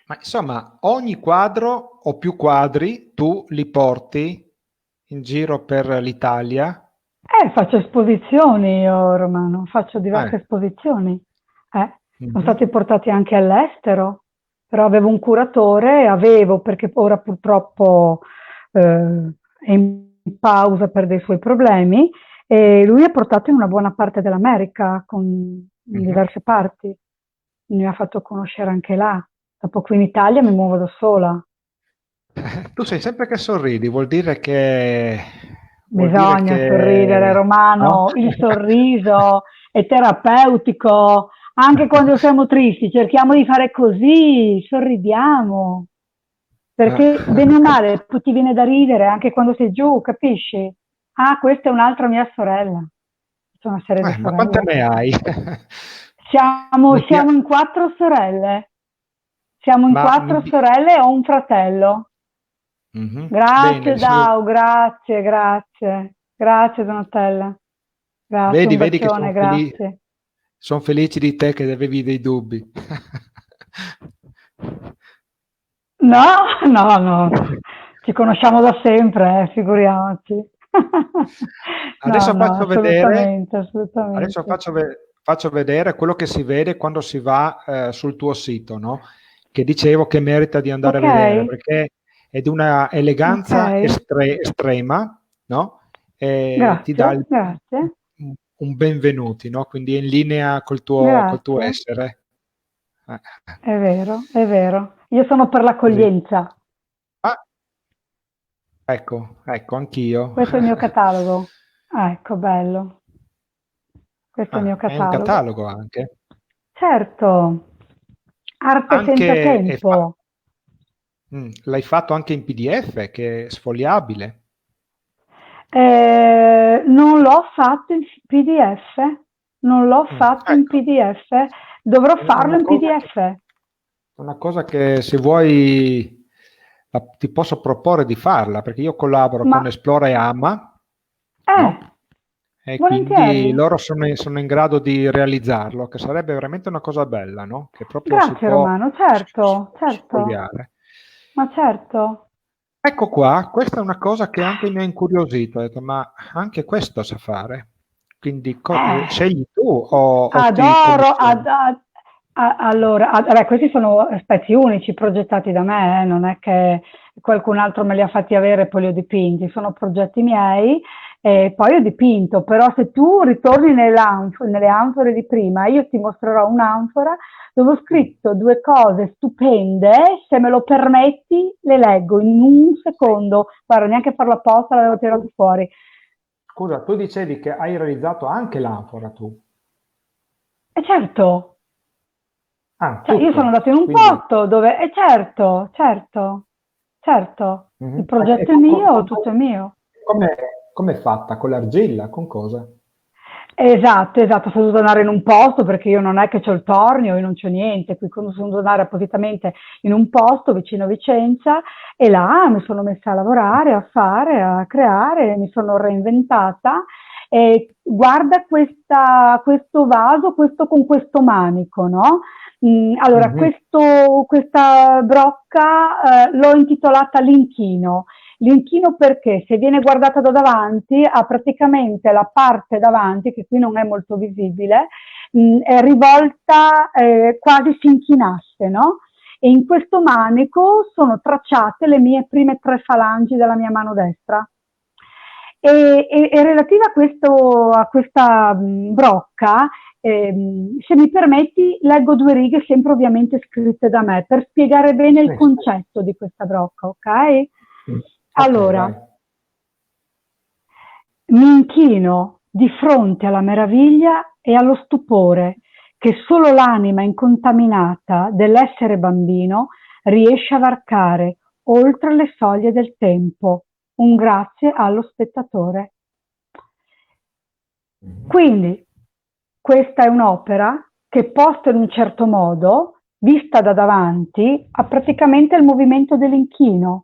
Ma insomma, ogni quadro o più quadri tu li porti in giro per l'Italia. Faccio esposizioni io, Romano, faccio diverse Eh, esposizioni. Sono mhm, stati portati anche all'estero, però avevo un curatore, perché ora purtroppo è in pausa per dei suoi problemi, e lui è portato in una buona parte dell'America, in mhm. diverse parti. Mi ha fatto conoscere anche là. Dopo qui in Italia mi muovo da sola. Tu sei sempre che sorridi, vuol dire Bisogna sorridere, che, no? Romano, il sorriso è terapeutico, anche quando siamo tristi, cerchiamo di fare così, sorridiamo, perché bene o male ti viene da ridere anche quando sei giù, capisci? Ah, questa è un'altra mia sorella, c'è una serie di Ma quante sorelle. ne hai? Siamo, Mi pia- siamo in quattro sorelle, siamo in ma quattro sorelle e ho un fratello. Mhm. Bene, Grazie Dao, grazie, grazie, grazie Donatella, grazie, un vedi che bacione, grazie. son felici di te che avevi dei dubbi. No, no, no, ci conosciamo da sempre, figuriamoci. No, Adesso no, faccio vedere, assolutamente, adesso assolutamente. faccio vedere quello che si vede quando si va sul tuo sito, no? Che dicevo che merita di andare a Ok, vedere perché è di una ok, eleganza estrema, no? E ti dà grazie, grazie, un benvenuti, no? Quindi è in linea col tuo grazie, essere. Eh. è vero, è vero. Io sono per Così. l'accoglienza, Ah, ecco, anch'io. questo è il mio catalogo. Ah, ecco, bello, questo è il mio Ah, è un catalogo. catalogo anche. Certo, arte senza Anche tempo. l'hai fatto anche in PDF, che è sfogliabile. Non l'ho fatto in PDF, non l'ho fatto in Ecco, PDF, dovrò è farlo in PDF. una cosa che se vuoi ti posso proporre di farla, perché io collaboro Ma, con Esplora e Ama, eh, no? E quindi volentieri. loro sono in grado di realizzarlo, che sarebbe veramente una cosa bella, no? Che proprio si Grazie può Romano, certo, certo, sfogliare. ma certo. Ecco qua, questa è una cosa che anche mi ha incuriosito, ho detto, ma anche questo sa fare. Quindi Eh, scegli tu o ti adoro, commissiono? allora, vabbè, questi sono pezzi unici progettati da me, non è che qualcun altro me li ha fatti avere e poi li ho dipinti, sono progetti miei e poi ho dipinto, però se tu ritorni nelle anfore di prima, io ti mostrerò un'anfora dove ho Mm. scritto due cose stupende, se me lo permetti le leggo in un Sì. secondo, guarda, neanche farlo apposta, l'avevo Ma tirato fuori. scusa, tu dicevi che hai realizzato anche l'anfora tu. E certo, Ah, cioè, io sono tutto. andata in un Quindi, posto dove, certo, certo, certo, il mhm. progetto è mio, tutto è mio. Come è fatta? Con l'argilla? Con cosa? Esatto, esatto, sono dovuta andare in un posto perché io non è che c'ho il tornio, io non c'ho niente, qui sono dovuta andare appositamente in un posto vicino a Vicenza e là mi sono messa a lavorare, a fare, a creare, mi sono reinventata e guarda questo vaso, questo con questo manico, no? Allora, Mhm. questa brocca l'ho intitolata L'inchino. L'inchino perché se viene guardata da davanti ha praticamente la parte davanti, che qui non è molto visibile, è rivolta, quasi si inchinasse, no? E in questo manico sono tracciate le mie prime 3 falangi della mia mano destra. E relativa a questa brocca, se mi permetti, leggo 2 righe, sempre ovviamente scritte da me, per spiegare bene il concetto di questa brocca, ok? Allora, vai. mi inchino di fronte alla meraviglia e allo stupore che solo l'anima incontaminata dell'essere bambino riesce a varcare oltre le soglie del tempo. Un grazie allo spettatore. Quindi questa è un'opera che posta in un certo modo, vista da davanti, ha praticamente il movimento dell'inchino.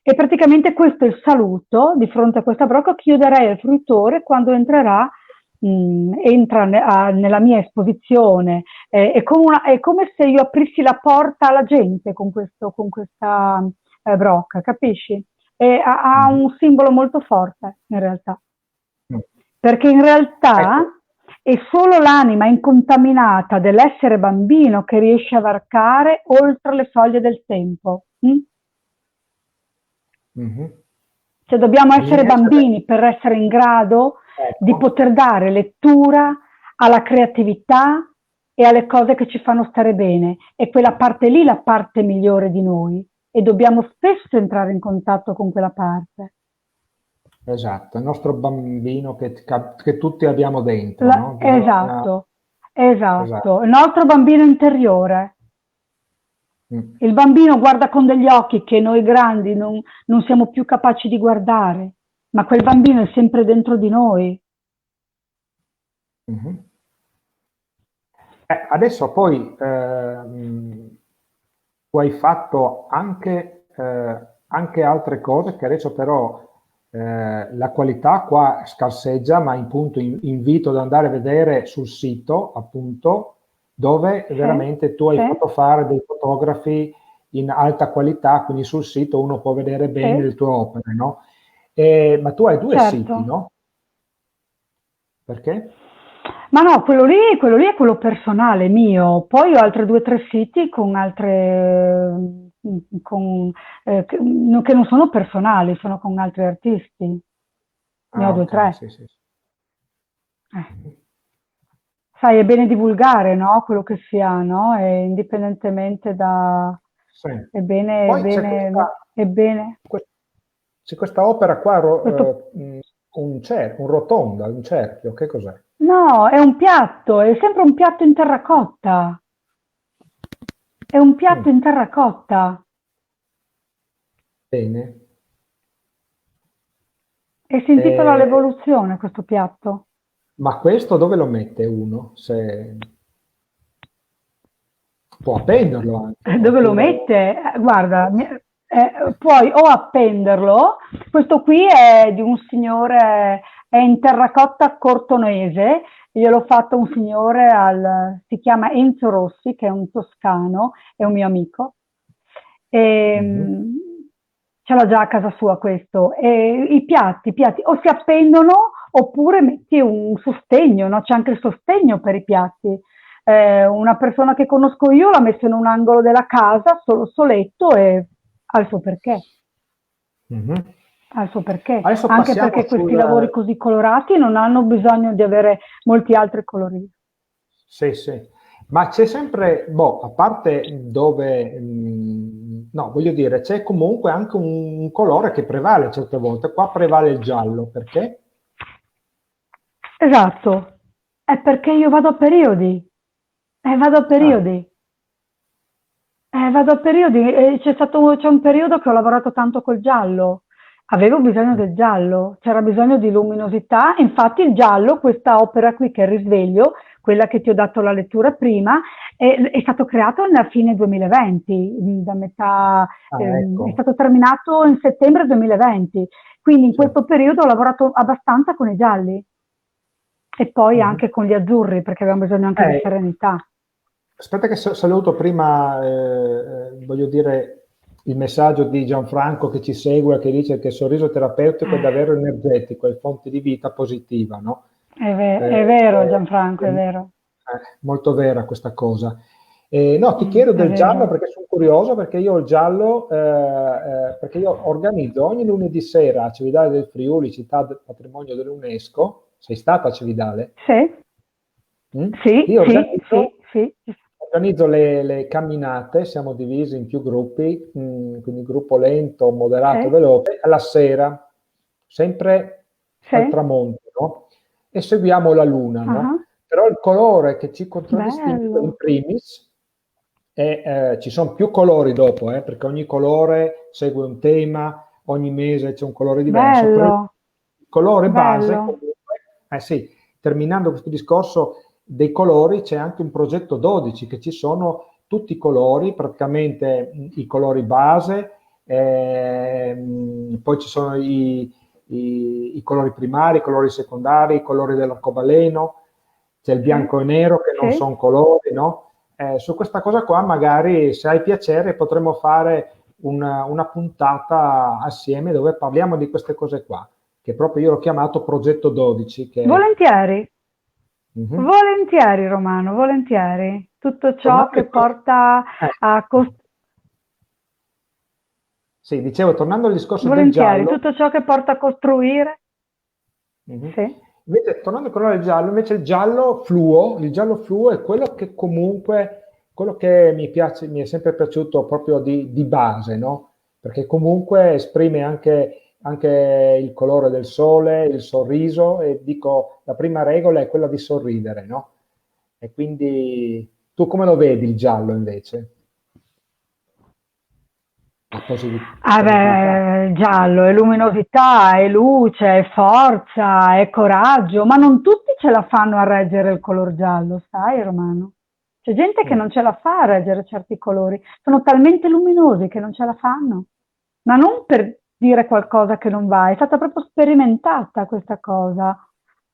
E praticamente questo è il saluto di fronte a questa brocca che io darei al fruitore quando entra nella mia esposizione. È come se io aprissi la porta alla gente con questa brocca, capisci? Ha un simbolo molto forte in realtà, perché in realtà è solo l'anima incontaminata dell'essere bambino che riesce a varcare oltre le soglie del tempo. Cioè dobbiamo essere bambini per essere in grado di poter dare lettura alla creatività e alle cose che ci fanno stare bene. E quella parte lì la parte migliore di noi. E dobbiamo spesso entrare in contatto con quella parte. Esatto, il nostro bambino che tutti abbiamo dentro, no? Esatto, il nostro bambino interiore. Il bambino guarda con degli occhi che noi grandi non siamo più capaci di guardare, ma quel bambino è sempre dentro di noi. Adesso poi tu hai fatto anche altre cose che adesso però la qualità qua scarseggia, ma appunto invito ad andare a vedere sul sito, appunto, dove veramente tu hai fatto fare dei fotografi in alta qualità, quindi sul sito uno può vedere bene le tue opere, no? Ma tu hai 2 siti, no? Perché? Ma no, quello lì è quello personale mio, poi ho altri 2 o 3 siti con altre, che non sono personali, sono con altri artisti. Ne ho 2 o 3. Sì. Sai, è bene divulgare, no? Quello che si ha, no? E indipendentemente da... Sì. È bene, Poi è bene. C'è questa opera qua, un rotonda, un cerchio, che cos'è? No, è un piatto, è sempre un piatto in terracotta. È un piatto in terracotta. Bene. E si intitola L'Evoluzione, questo piatto. Ma questo dove lo mette uno? Può appenderlo anche. Dove lo mette? Guarda, puoi o appenderlo, questo qui è di un signore, è in terracotta cortonese, gliel'ho fatto un signore, si chiama Enzo Rossi, che è un toscano, è un mio amico, ce l'ha già a casa sua questo, e i piatti o si appendono oppure metti un sostegno, no? C'è anche il sostegno per i piatti. Una persona che conosco io l'ha messo in un angolo della casa, solo soletto, e ha il suo perché. Ha il suo perché. Adesso anche perché questi lavori così colorati non hanno bisogno di avere molti altri colori. Sì. Ma c'è sempre, a parte dove, no, voglio dire, c'è comunque anche un colore che prevale certe volte. Qua prevale il giallo, perché? Esatto, è perché io vado a periodi. Vado a periodi. C'è un periodo che ho lavorato tanto col giallo. Avevo bisogno del giallo, c'era bisogno di luminosità. Infatti il giallo, questa opera qui che è il Risveglio, quella che ti ho dato la lettura prima, è stato creato alla fine 2020, da metà, ecco. è stato terminato in settembre 2020. Quindi in questo periodo ho lavorato abbastanza con i gialli e poi anche con gli azzurri, perché avevamo bisogno anche di serenità. Aspetta che saluto prima, voglio dire, il messaggio di Gianfranco che ci segue, che dice che il sorriso terapeutico è davvero energetico, è fonte di vita positiva, no? È vero Gianfranco, è vero. molto vera questa cosa. No, ti chiedo È del giallo vero. perché sono curioso, perché io il giallo, perché io organizzo ogni lunedì sera a Cividale del Friuli, città del patrimonio dell'UNESCO. Sei stata a Cividale? Sì, Mm? sì, Io sì, sì, sì. organizzo le camminate, siamo divisi in più gruppi, quindi gruppo lento, moderato, Sì, veloce, alla sera, sempre al sì. tramonto, no? E seguiamo la luna, no? Ah, Però il colore che ci contraddistingue in bello, primis, ci sono più colori dopo, perché ogni colore segue un tema, ogni mese c'è un colore diverso, però il bello, colore base bello. comunque, sì, terminando questo discorso dei colori, c'è anche un progetto 12 che ci sono tutti i colori, praticamente i colori base, poi ci sono i colori primari, i colori secondari, i colori dell'arcobaleno, c'è il Sì, bianco e nero che non sì. sono colori, no? Su questa cosa qua magari se hai piacere potremmo fare una puntata assieme dove parliamo di queste cose qua, che proprio io l'ho chiamato Progetto 12, che Volentieri, mhm. volentieri Romano, volentieri. Tutto ciò Tornando che al cos- porta a sì, dicevo, tornando al discorso del volentieri, giallo, tutto ciò che porta a costruire. mhm. Sì. Invece, tornando al colore giallo, invece il giallo fluo è quello che comunque, quello che mi piace, mi è sempre piaciuto proprio di base, no? Perché comunque esprime anche il colore del sole, il sorriso, e dico, la prima regola è quella di sorridere, no? E quindi tu come lo vedi il giallo invece? La Ah positività. beh, giallo è luminosità, è luce, è forza, è coraggio, ma non tutti ce la fanno a reggere il color giallo, sai, Romano? C'è gente che Mm. non ce la fa a reggere certi colori, sono talmente luminosi che non ce la fanno, ma non per dire qualcosa che non va, è stata proprio sperimentata questa cosa,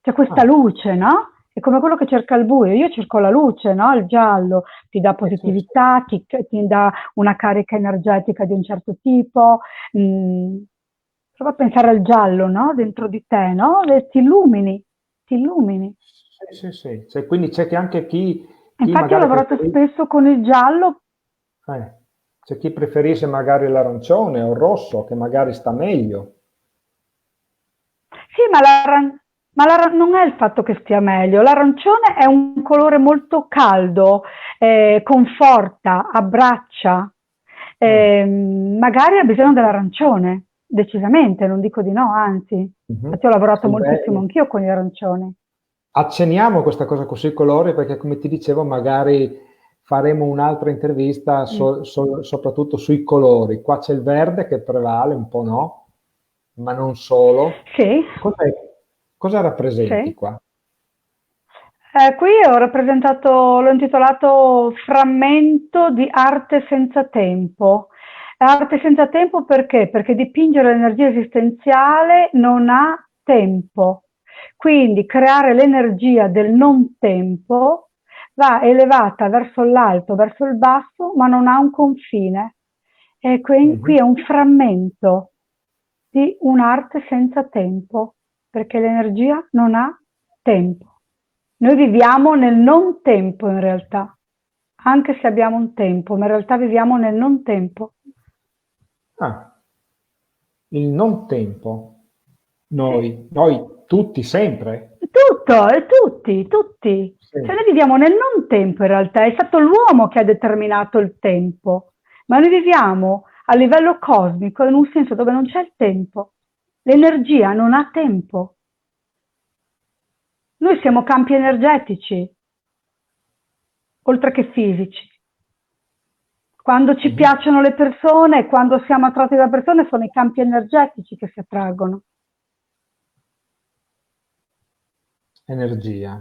c'è questa Ah, luce, no? È come quello che cerca il buio, io cerco la luce, no? Il giallo ti dà sì, sì, sì. positività, ti dà una carica energetica di un certo tipo. Prova a pensare al giallo, no? Dentro di te, no? Ti illumini, ti illumini. Sì, sì, sì. Quindi c'è che anche chi Infatti ho magari lavorato preferisce, spesso con il giallo. c'è chi preferisce magari l'arancione o il rosso, che magari sta meglio. Sì, non è il fatto che stia meglio. L'arancione è un colore molto caldo, conforta, abbraccia. Mm. Magari ha bisogno dell'arancione, decisamente, non dico di no, anzi. Mhm. Infatti ho lavorato Sì, moltissimo beh, anch'io con gli arancioni. accenniamo questa cosa con sui colori perché, come ti dicevo, magari faremo un'altra intervista Mm. soprattutto sui colori. Qua c'è il verde che prevale, un po' no, ma non solo. Sì, Cosa rappresenti sì. qua? Qui l'ho intitolato Frammento di arte senza tempo. Arte senza tempo perché? Perché dipingere l'energia esistenziale non ha tempo. Quindi creare l'energia del non tempo va elevata verso l'alto, verso il basso, ma non ha un confine. E qui Mhm. è un frammento di un'arte senza tempo, perché l'energia non ha tempo. Noi viviamo nel non tempo in realtà, anche se abbiamo un tempo, ma in realtà viviamo nel non tempo. Ah, il non tempo. Sì. Noi tutti sempre. Tutto, e tutti, tutti. Sì. Cioè noi viviamo nel non tempo in realtà, è stato l'uomo che ha determinato il tempo, ma noi viviamo a livello cosmico in un senso dove non c'è il tempo. L'energia non ha tempo. Noi siamo campi energetici, oltre che fisici. Quando ci Mhm. piacciono le persone, quando siamo attratti da persone, sono i campi energetici che si attraggono. Energia.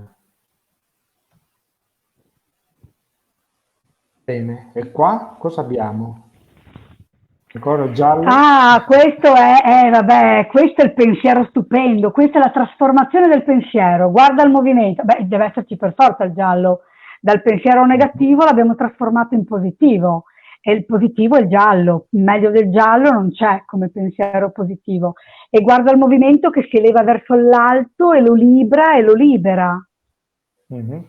Bene. E qua cosa abbiamo? Ancora il giallo? Ah, vabbè, questo è il pensiero stupendo, questa è la trasformazione del pensiero. Guarda il movimento, beh, deve esserci per forza il giallo. Dal pensiero Mhm. negativo l'abbiamo trasformato in positivo e il positivo è il giallo. Meglio del giallo non c'è come pensiero positivo. E guarda il movimento che si eleva verso l'alto e lo libera e lo libera. Mhm.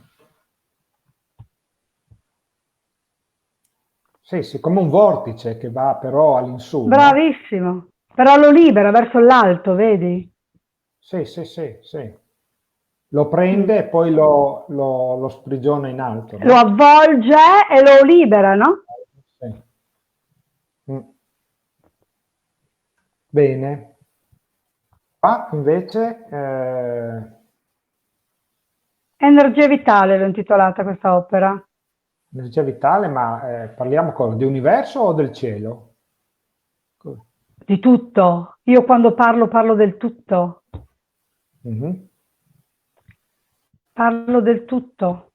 Sì, sì, come un vortice che va però all'insù, no? Bravissimo. Però lo libera verso l'alto, vedi? Sì, sì, sì, sì. Lo Mm. prende e poi lo sprigiona in alto, Lo no? avvolge e lo libera, no? Sì. Mm. Bene. Qua invece, Energia vitale l'ho intitolata questa opera. energia vitale, ma parliamo cosa? Di universo o del cielo? Di tutto. Io quando parlo parlo del tutto. Mhm. Parlo del tutto.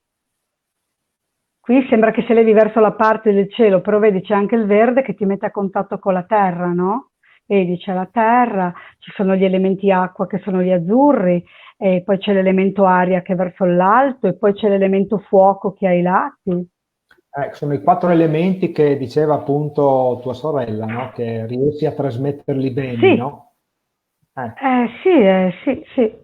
Qui sembra che si levi verso la parte del cielo, però vedi c'è anche il verde che ti mette a contatto con la terra, no? Vedi c'è la terra, ci sono gli elementi acqua che sono gli azzurri, e poi c'è l'elemento aria che è verso l'alto, e poi c'è l'elemento fuoco che ha i lati. Sono i quattro elementi che diceva appunto tua sorella, no? Che riesci a trasmetterli bene, Sì, no? Eh, sì, sì.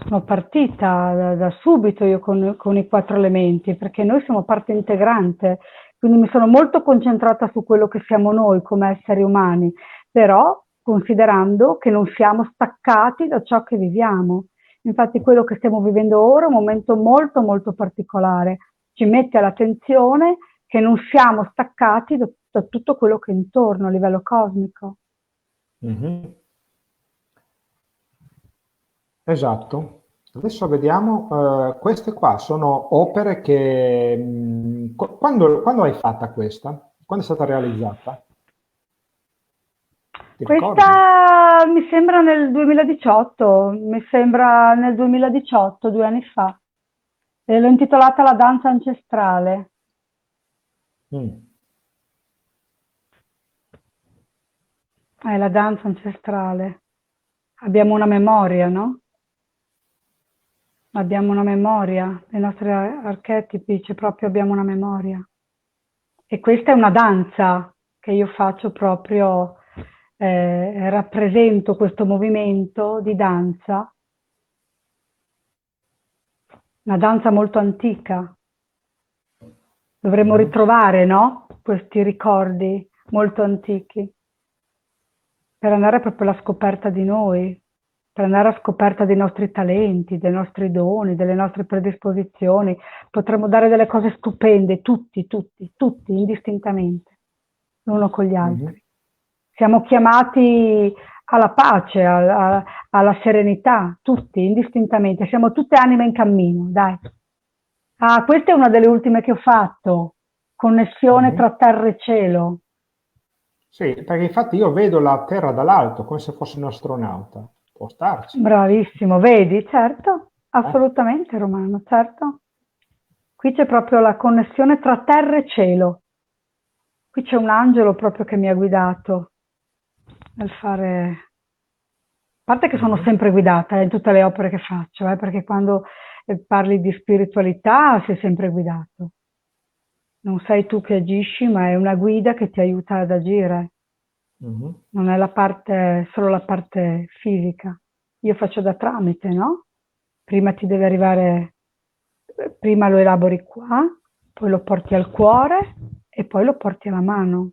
Sono partita da subito io con i quattro elementi, perché noi siamo parte integrante, quindi mi sono molto concentrata su quello che siamo noi come esseri umani, però considerando che non siamo staccati da ciò che viviamo. Infatti quello che stiamo vivendo ora è un momento molto molto particolare, ci mette all'attenzione che non siamo staccati da tutto quello che è intorno a livello cosmico. mhm. Esatto. Adesso vediamo, queste qua sono opere che... quando hai fatta questa? Quando è stata realizzata? Ti ricordi? Questa mi sembra nel 2018, mi sembra nel 2018, 2 anni fa. E l'ho intitolata La danza ancestrale. Mm. La danza ancestrale. Abbiamo una memoria, no? Abbiamo una memoria, i nostri archetipi, c'è proprio abbiamo una memoria. E questa è una danza che io faccio proprio, rappresento questo movimento di danza, una danza molto antica. Dovremmo Mhm. ritrovare, no? Questi ricordi molto antichi per andare proprio alla scoperta di noi, per andare alla scoperta dei nostri talenti, dei nostri doni, delle nostre predisposizioni. Potremmo dare delle cose stupende, tutti, tutti, tutti, indistintamente, l'uno con gli Mhm. altri. Siamo chiamati alla pace, alla serenità, tutti, indistintamente. Siamo tutte anime in cammino, dai. Ah, questa è una delle ultime che ho fatto, connessione Mhm. tra terra e cielo. Sì, perché infatti io vedo la Terra dall'alto come se fossi un astronauta. Può starci. Bravissimo, vedi? Certo, Eh? assolutamente Romano, certo. Qui c'è proprio la connessione tra terra e cielo. Qui c'è un angelo proprio che mi ha guidato nel fare... A parte che sono Mhm. sempre guidata in tutte le opere che faccio, perché quando parli di spiritualità sei sempre guidato. Non sei tu che agisci, ma è una guida che ti aiuta ad agire. Mhm. Non è solo la parte fisica. Io faccio da tramite, no? Prima ti deve arrivare, prima lo elabori qua, poi lo porti al cuore e poi lo porti alla mano.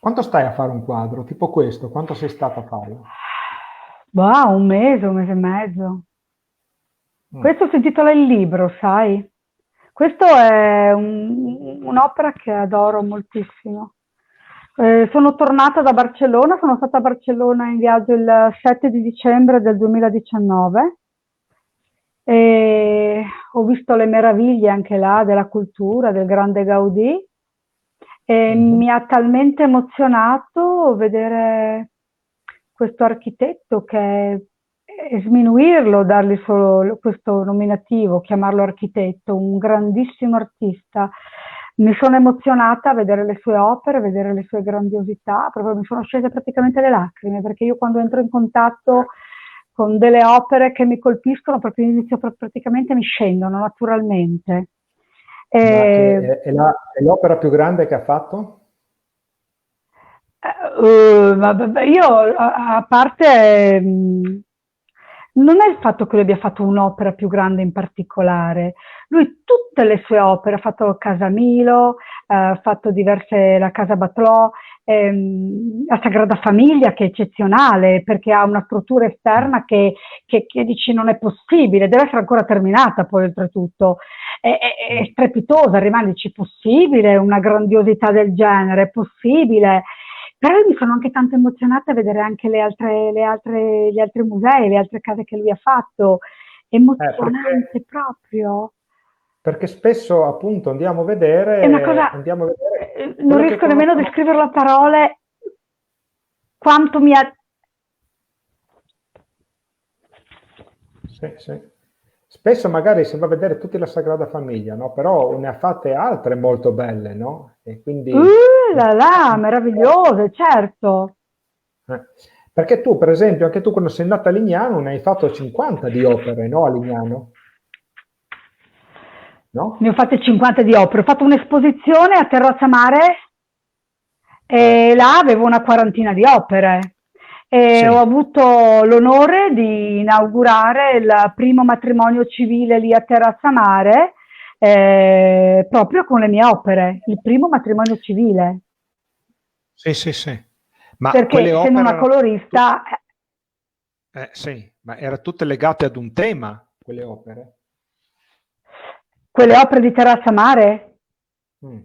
Quanto stai a fare un quadro? Tipo questo, quanto sei stata a farlo? Boh, un mese e mezzo. Mm. Questo si intitola Il libro, sai? Questo è un'opera che adoro moltissimo. Sono tornata da Barcellona, sono stata a Barcellona in viaggio il 7 di dicembre del 2019 e ho visto le meraviglie anche là della cultura, del grande Gaudì, e Mhm. mi ha talmente emozionato vedere questo architetto che e sminuirlo, dargli solo questo nominativo, chiamarlo architetto, un grandissimo artista. Mi sono emozionata a vedere le sue opere, a vedere le sue grandiosità, proprio mi sono scese praticamente le lacrime, perché io quando entro in contatto con delle opere che mi colpiscono, proprio inizio praticamente mi scendono naturalmente. Ma E, è l'opera più grande che ha fatto? io a parte non è il fatto che lui abbia fatto un'opera più grande in particolare. Lui tutte le sue opere, ha fatto Casa Milo, ha fatto diverse, la Casa Batlló, la Sagrada Famiglia che è eccezionale perché ha una struttura esterna che dici non è possibile, deve essere ancora terminata poi oltretutto. È strepitosa, rimane, dici possibile una grandiosità del genere, è possibile. Però io mi sono anche tanto emozionata a vedere anche gli altri musei, le altre case che lui ha fatto. Emozionante Perché, proprio. perché spesso appunto È una cosa, andiamo a vedere non quello che riesco nemmeno a conosciamo. descriverlo a parole quanto mi ha... Sì, sì. Spesso magari si va a vedere tutta la Sagrada Famiglia, no? Però ne ha fatte altre molto belle, no? E quindi... là là, meravigliose, certo. eh. Perché tu, per esempio, anche tu quando sei andata a Lignano ne hai fatto 50 di opere, no? A Lignano, Ne ho no? fatte 50 di opere. Ho fatto un'esposizione a Terrazza Mare e là avevo una quarantina di opere. E ho Sì. avuto l'onore di inaugurare il primo matrimonio civile lì a Terrazza Mare, proprio con le mie opere, il primo matrimonio civile, Sì, sì, sì. Ma perché quelle essendo opere una erano colorista, sì, ma erano tutte legate ad un tema, quelle opere? quelle opere di Terrazza Mare, Mm.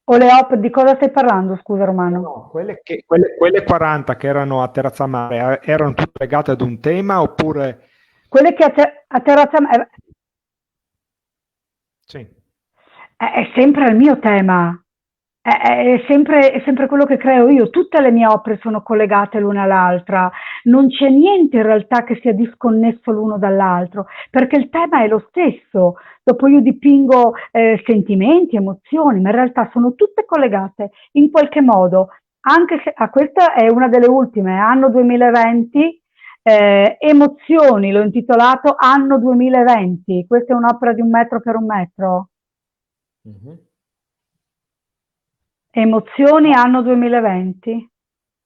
o le opere, di cosa stai parlando, scusa No, Romano? no, quelle 40 che erano a Terrazzamare erano tutte legate ad un tema oppure... Quelle che a Terrazza Mare, Sì. è sempre il mio tema, è sempre quello che creo io. Tutte le mie opere sono collegate l'una all'altra, non c'è niente in realtà che sia disconnesso l'uno dall'altro, perché il tema è lo stesso. Dopo io dipingo sentimenti, emozioni, ma in realtà sono tutte collegate in qualche modo. Anche se questa è una delle ultime, anno 2020. Emozioni, l'ho intitolato Anno 2020. Questa è un'opera di 1 metro per 1 metro. Mhm. Emozioni No, anno 2020.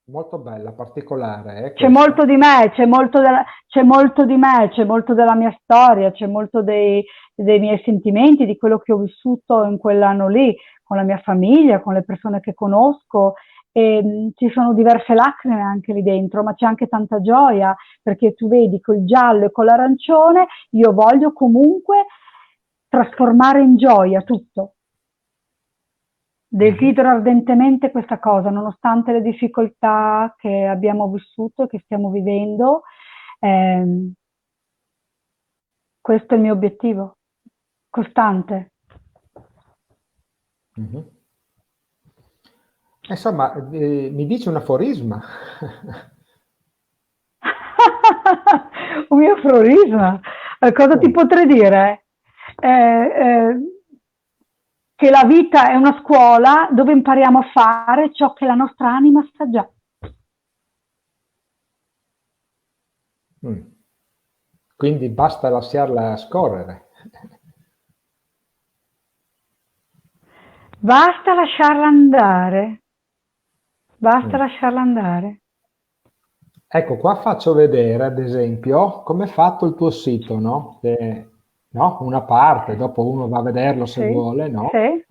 molto bella, particolare, C'è molto questa. di me, c'è molto di me, c'è molto della mia storia, c'è molto dei miei sentimenti, di quello che ho vissuto in quell'anno lì, con la mia famiglia, con le persone che conosco. E, ci sono diverse lacrime anche lì dentro, ma c'è anche tanta gioia, perché tu vedi col giallo e con l'arancione, io voglio comunque trasformare in gioia tutto. Mhm. Desidero ardentemente questa cosa, nonostante le difficoltà che abbiamo vissuto e che stiamo vivendo, ehm, questo è il mio obiettivo, costante. Mhm. Insomma, mi dice un aforisma. Un mio aforisma. Cosa ti Sì. potrei dire? Eh, eh, che la vita è una scuola dove impariamo a fare ciò che la nostra anima sa già. Mm. Quindi basta lasciarla scorrere. Basta lasciarla andare, basta Mm. lasciarla andare. Ecco, qua faccio vedere, ad esempio, come è fatto il tuo sito, no? No? Una parte, dopo uno va a vederlo se Sì, vuole, no? sì.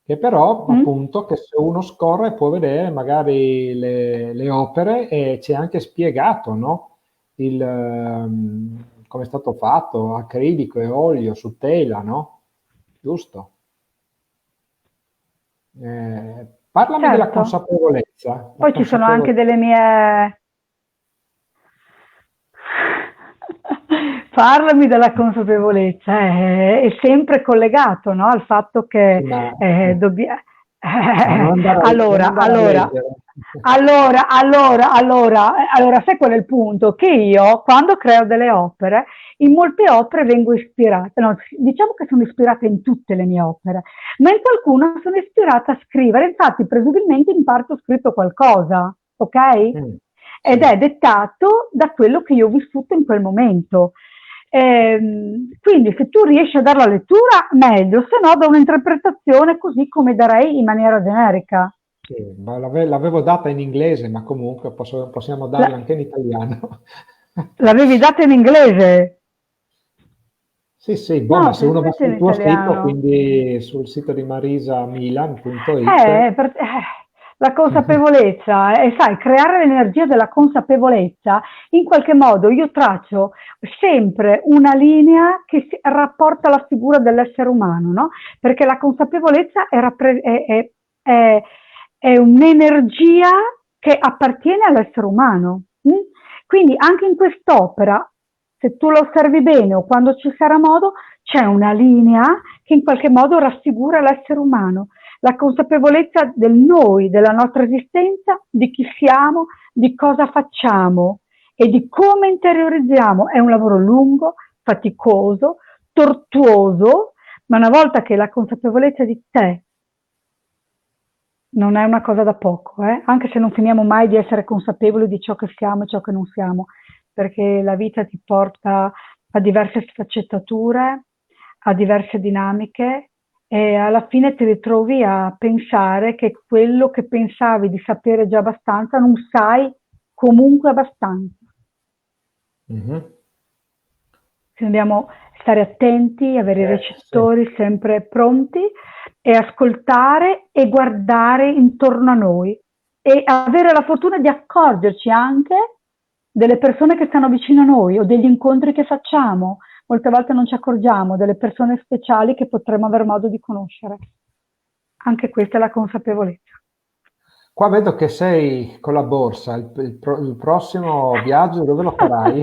Che però, Mm? appunto, che se uno scorre può vedere magari le opere e c'è anche spiegato, no? Come è stato fatto, acrilico e olio su tela, no? Giusto? Parlami della Certo. consapevolezza, la Poi ci sono anche consapevolezza. delle mie... Parlami della consapevolezza, è sempre collegato, no, al fatto Sì, che ma, dobbiamo... non andare non allora, andare a leggere. sai qual è il punto? Che io, quando creo delle opere, in molte opere vengo ispirata, no, diciamo che sono ispirata in tutte le mie opere, ma in qualcuna sono ispirata a scrivere, infatti presumibilmente in parte ho scritto qualcosa, ok? Mm, Ed sì. è dettato da quello che io ho vissuto in quel momento. Quindi se tu riesci a dare la lettura, meglio, se no da un'interpretazione così come darei in maniera generica. Sì, ma l'avevo data in inglese, ma comunque possiamo La, darla anche in italiano. L'avevi data in inglese? Sì, sì, boh, ma No, se uno va perfetto in sul tuo sito, italiano. quindi sul sito di marisamilan.it. La consapevolezza, e sai, creare l'energia della consapevolezza, in qualche modo io traccio sempre una linea che si rapporta alla figura dell'essere umano, no? Perché la consapevolezza è- è un'energia che appartiene all'essere umano. Quindi anche in quest'opera, se tu lo osservi bene o quando ci sarà modo, c'è una linea che in qualche modo raffigura l'essere umano, la consapevolezza del noi, della nostra esistenza, di chi siamo, di cosa facciamo e di come interiorizziamo. È un lavoro lungo, faticoso, tortuoso, ma una volta che la consapevolezza di te non è una cosa da poco, anche se non finiamo mai di essere consapevoli di ciò che siamo e ciò che non siamo, perché la vita ti porta a diverse sfaccettature, a diverse dinamiche e alla fine ti ritrovi a pensare che quello che pensavi di sapere già abbastanza non sai comunque abbastanza. Mhm. Quindi dobbiamo stare attenti, avere i Sì. recettori sempre pronti e ascoltare e guardare intorno a noi e avere la fortuna di accorgerci anche delle persone che stanno vicino a noi o degli incontri che facciamo. Molte volte non ci accorgiamo delle persone speciali che potremmo aver modo di conoscere. Anche questa è la consapevolezza. Qua vedo che sei con la borsa. Il prossimo viaggio dove lo farai?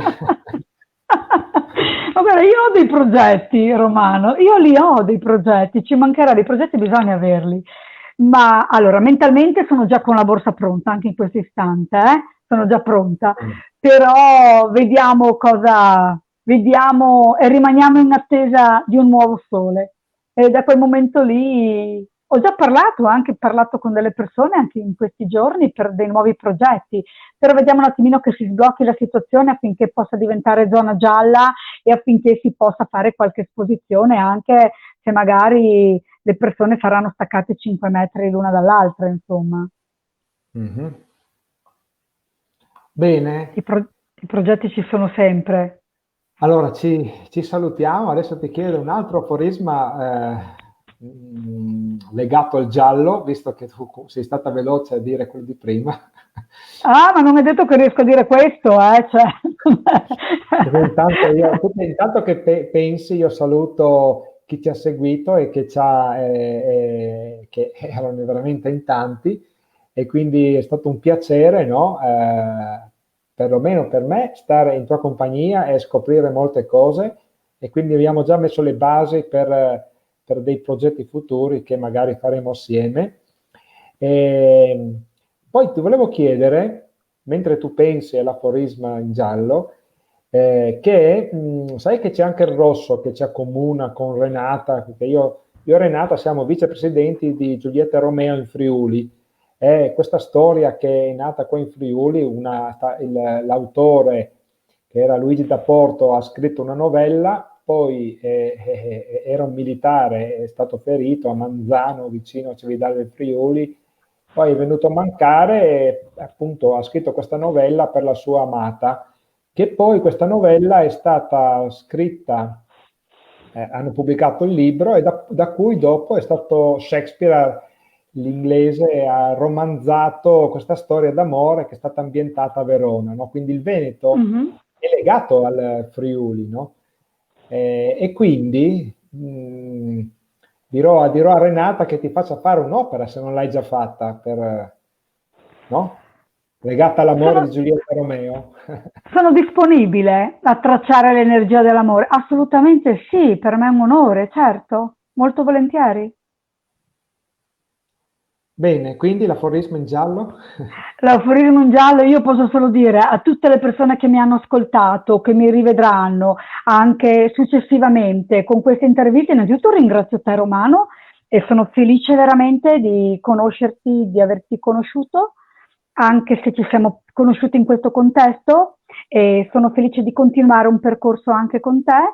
Vabbè, io ho dei progetti, Romano, io li ho dei progetti, ci mancherà, dei progetti bisogna averli, ma allora mentalmente sono già con la borsa pronta, anche in questo istante, sono già pronta, Mm. però vediamo cosa, vediamo e rimaniamo in attesa di un nuovo sole. E da quel momento lì ho già parlato, ho anche parlato con delle persone anche in questi giorni per dei nuovi progetti, però vediamo un attimino che si sblocchi la situazione affinché possa diventare zona gialla e affinché si possa fare qualche esposizione anche se magari le persone saranno staccate 5 metri l'una dall'altra, insomma. Mhm. Bene, I progetti ci sono sempre. allora ci salutiamo. Adesso ti chiedo un altro aforisma legato al giallo, visto che tu sei stata veloce a dire quello di prima. Ah, ma non è detto che riesco a dire questo, cioè. Così intanto che pensi, io saluto chi ti ha seguito e che erano veramente in tanti, e quindi è stato un piacere, no? Perlomeno per me, stare in tua compagnia e scoprire molte cose, e quindi abbiamo già messo le basi per dei progetti futuri che magari faremo assieme. E poi ti volevo chiedere, mentre tu pensi all'aforisma in giallo, che sai che c'è anche il rosso che ci accomuna con Renata, perché io e Renata siamo vicepresidenti di Giulietta Romeo in Friuli. Questa storia che è nata qua in Friuli, l'autore, che era Luigi da Porto, ha scritto una novella, poi era un militare, è stato ferito a Manzano, vicino a Cividale del Friuli, poi è venuto a mancare e appunto ha scritto questa novella per la sua amata, che poi questa novella è stata scritta, hanno pubblicato il libro, e da cui dopo è stato Shakespeare, l'inglese, ha romanzato questa storia d'amore che è stata ambientata a Verona, no? Quindi il Veneto Mhm. è legato al Friuli, no? E quindi dirò a Renata che ti faccia fare un'opera se non l'hai già fatta, no? Legata all'amore di Sono, Giulietta Romeo. sono disponibile a tracciare l'energia dell'amore? Assolutamente sì, per me è un onore, certo, molto volentieri. Bene, quindi l'aforismo in giallo? L'aforismo in giallo io posso solo dire a tutte le persone che mi hanno ascoltato, che mi rivedranno anche successivamente con queste interviste, innanzitutto ringrazio te Romano e sono felice veramente di conoscerti, di averti conosciuto, anche se ci siamo conosciuti in questo contesto e sono felice di continuare un percorso anche con te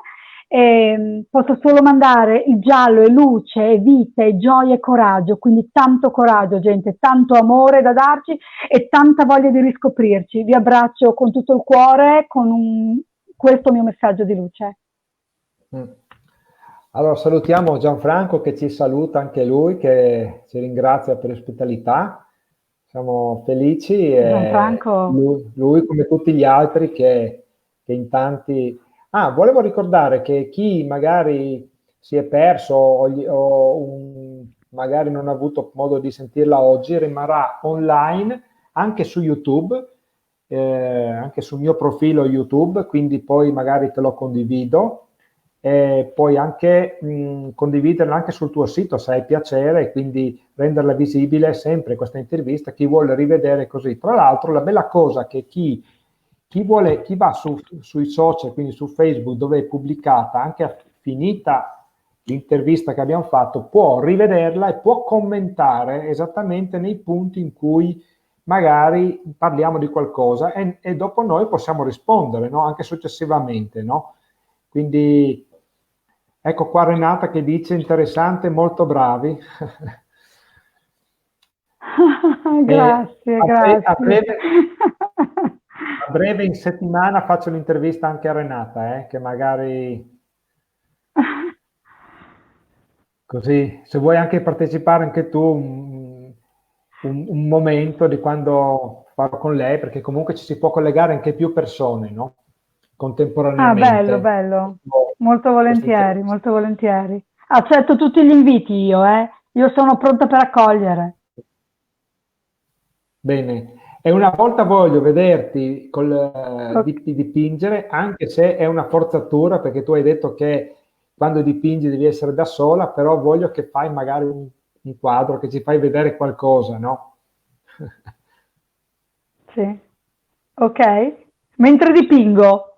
posso solo mandare il giallo e luce e vita e gioia e coraggio, quindi tanto coraggio, gente, tanto amore da darci e tanta voglia di riscoprirci. Vi abbraccio con tutto il cuore, questo mio messaggio di luce. Mm. Allora salutiamo Gianfranco che ci saluta anche lui, che ci ringrazia per l'ospitalità. Siamo felici e Gianfranco, lui come tutti gli altri che in tanti... Ah, volevo ricordare che chi magari si è perso magari non ha avuto modo di sentirla oggi, rimarrà online anche su YouTube, anche sul mio profilo YouTube, quindi poi magari te lo condivido e puoi anche condividerla anche sul tuo sito se hai piacere e quindi renderla visibile sempre questa intervista, chi vuole rivedere così. Tra l'altro la bella cosa è che chi va sui social, quindi su Facebook dove è pubblicata, anche finita l'intervista che abbiamo fatto, può rivederla e può commentare esattamente nei punti in cui magari parliamo di qualcosa e dopo noi possiamo rispondere, no? Anche successivamente, no? Quindi ecco qua Renata che dice interessante, molto bravi. E grazie, grazie. a breve in settimana faccio l'intervista anche a Renata, che magari così, se vuoi anche partecipare anche tu un momento di quando parlo con lei, perché comunque ci si può collegare anche più persone, no? Ah, bello, Contemporaneamente. bello. Questa intervista. Molto volentieri. Accetto tutti gli inviti io, eh. Io sono pronta per accogliere. Bene, e una volta voglio vederti Ok. dipingere, anche se è una forzatura, perché tu hai detto che quando dipingi devi essere da sola, però voglio che fai magari un quadro, che ci fai vedere qualcosa, no? Sì. Ok? Mentre dipingo,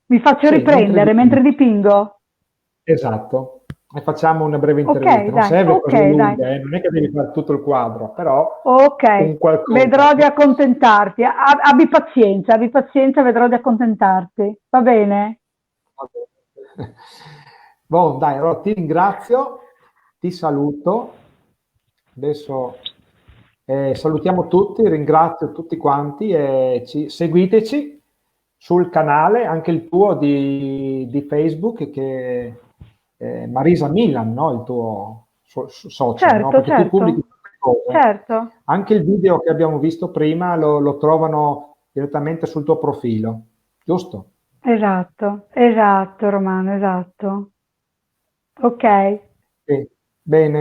mi faccio Sì, mentre riprendere dipingi. mentre dipingo. Esatto. E facciamo una breve Ok, intervista. Non serve ok, così dai. lunga, non è che devi fare tutto il quadro, però Ok, un qualcosa. vedrò di accontentarti. Abbi pazienza, vedrò di accontentarti. Va bene? Va bene. Boh, dai, allora ti ringrazio, ti saluto. Adesso salutiamo tutti, ringrazio tutti quanti e seguiteci sul canale, anche il tuo di Facebook, che è Marisa Milan, no? Il tuo social, no? Certo, Perché tu pubblichi certo, tutte le cose. certo. Anche il video che abbiamo visto prima lo trovano direttamente sul tuo profilo, giusto? Esatto, esatto, Romano, esatto. Ok. Sì. Bene.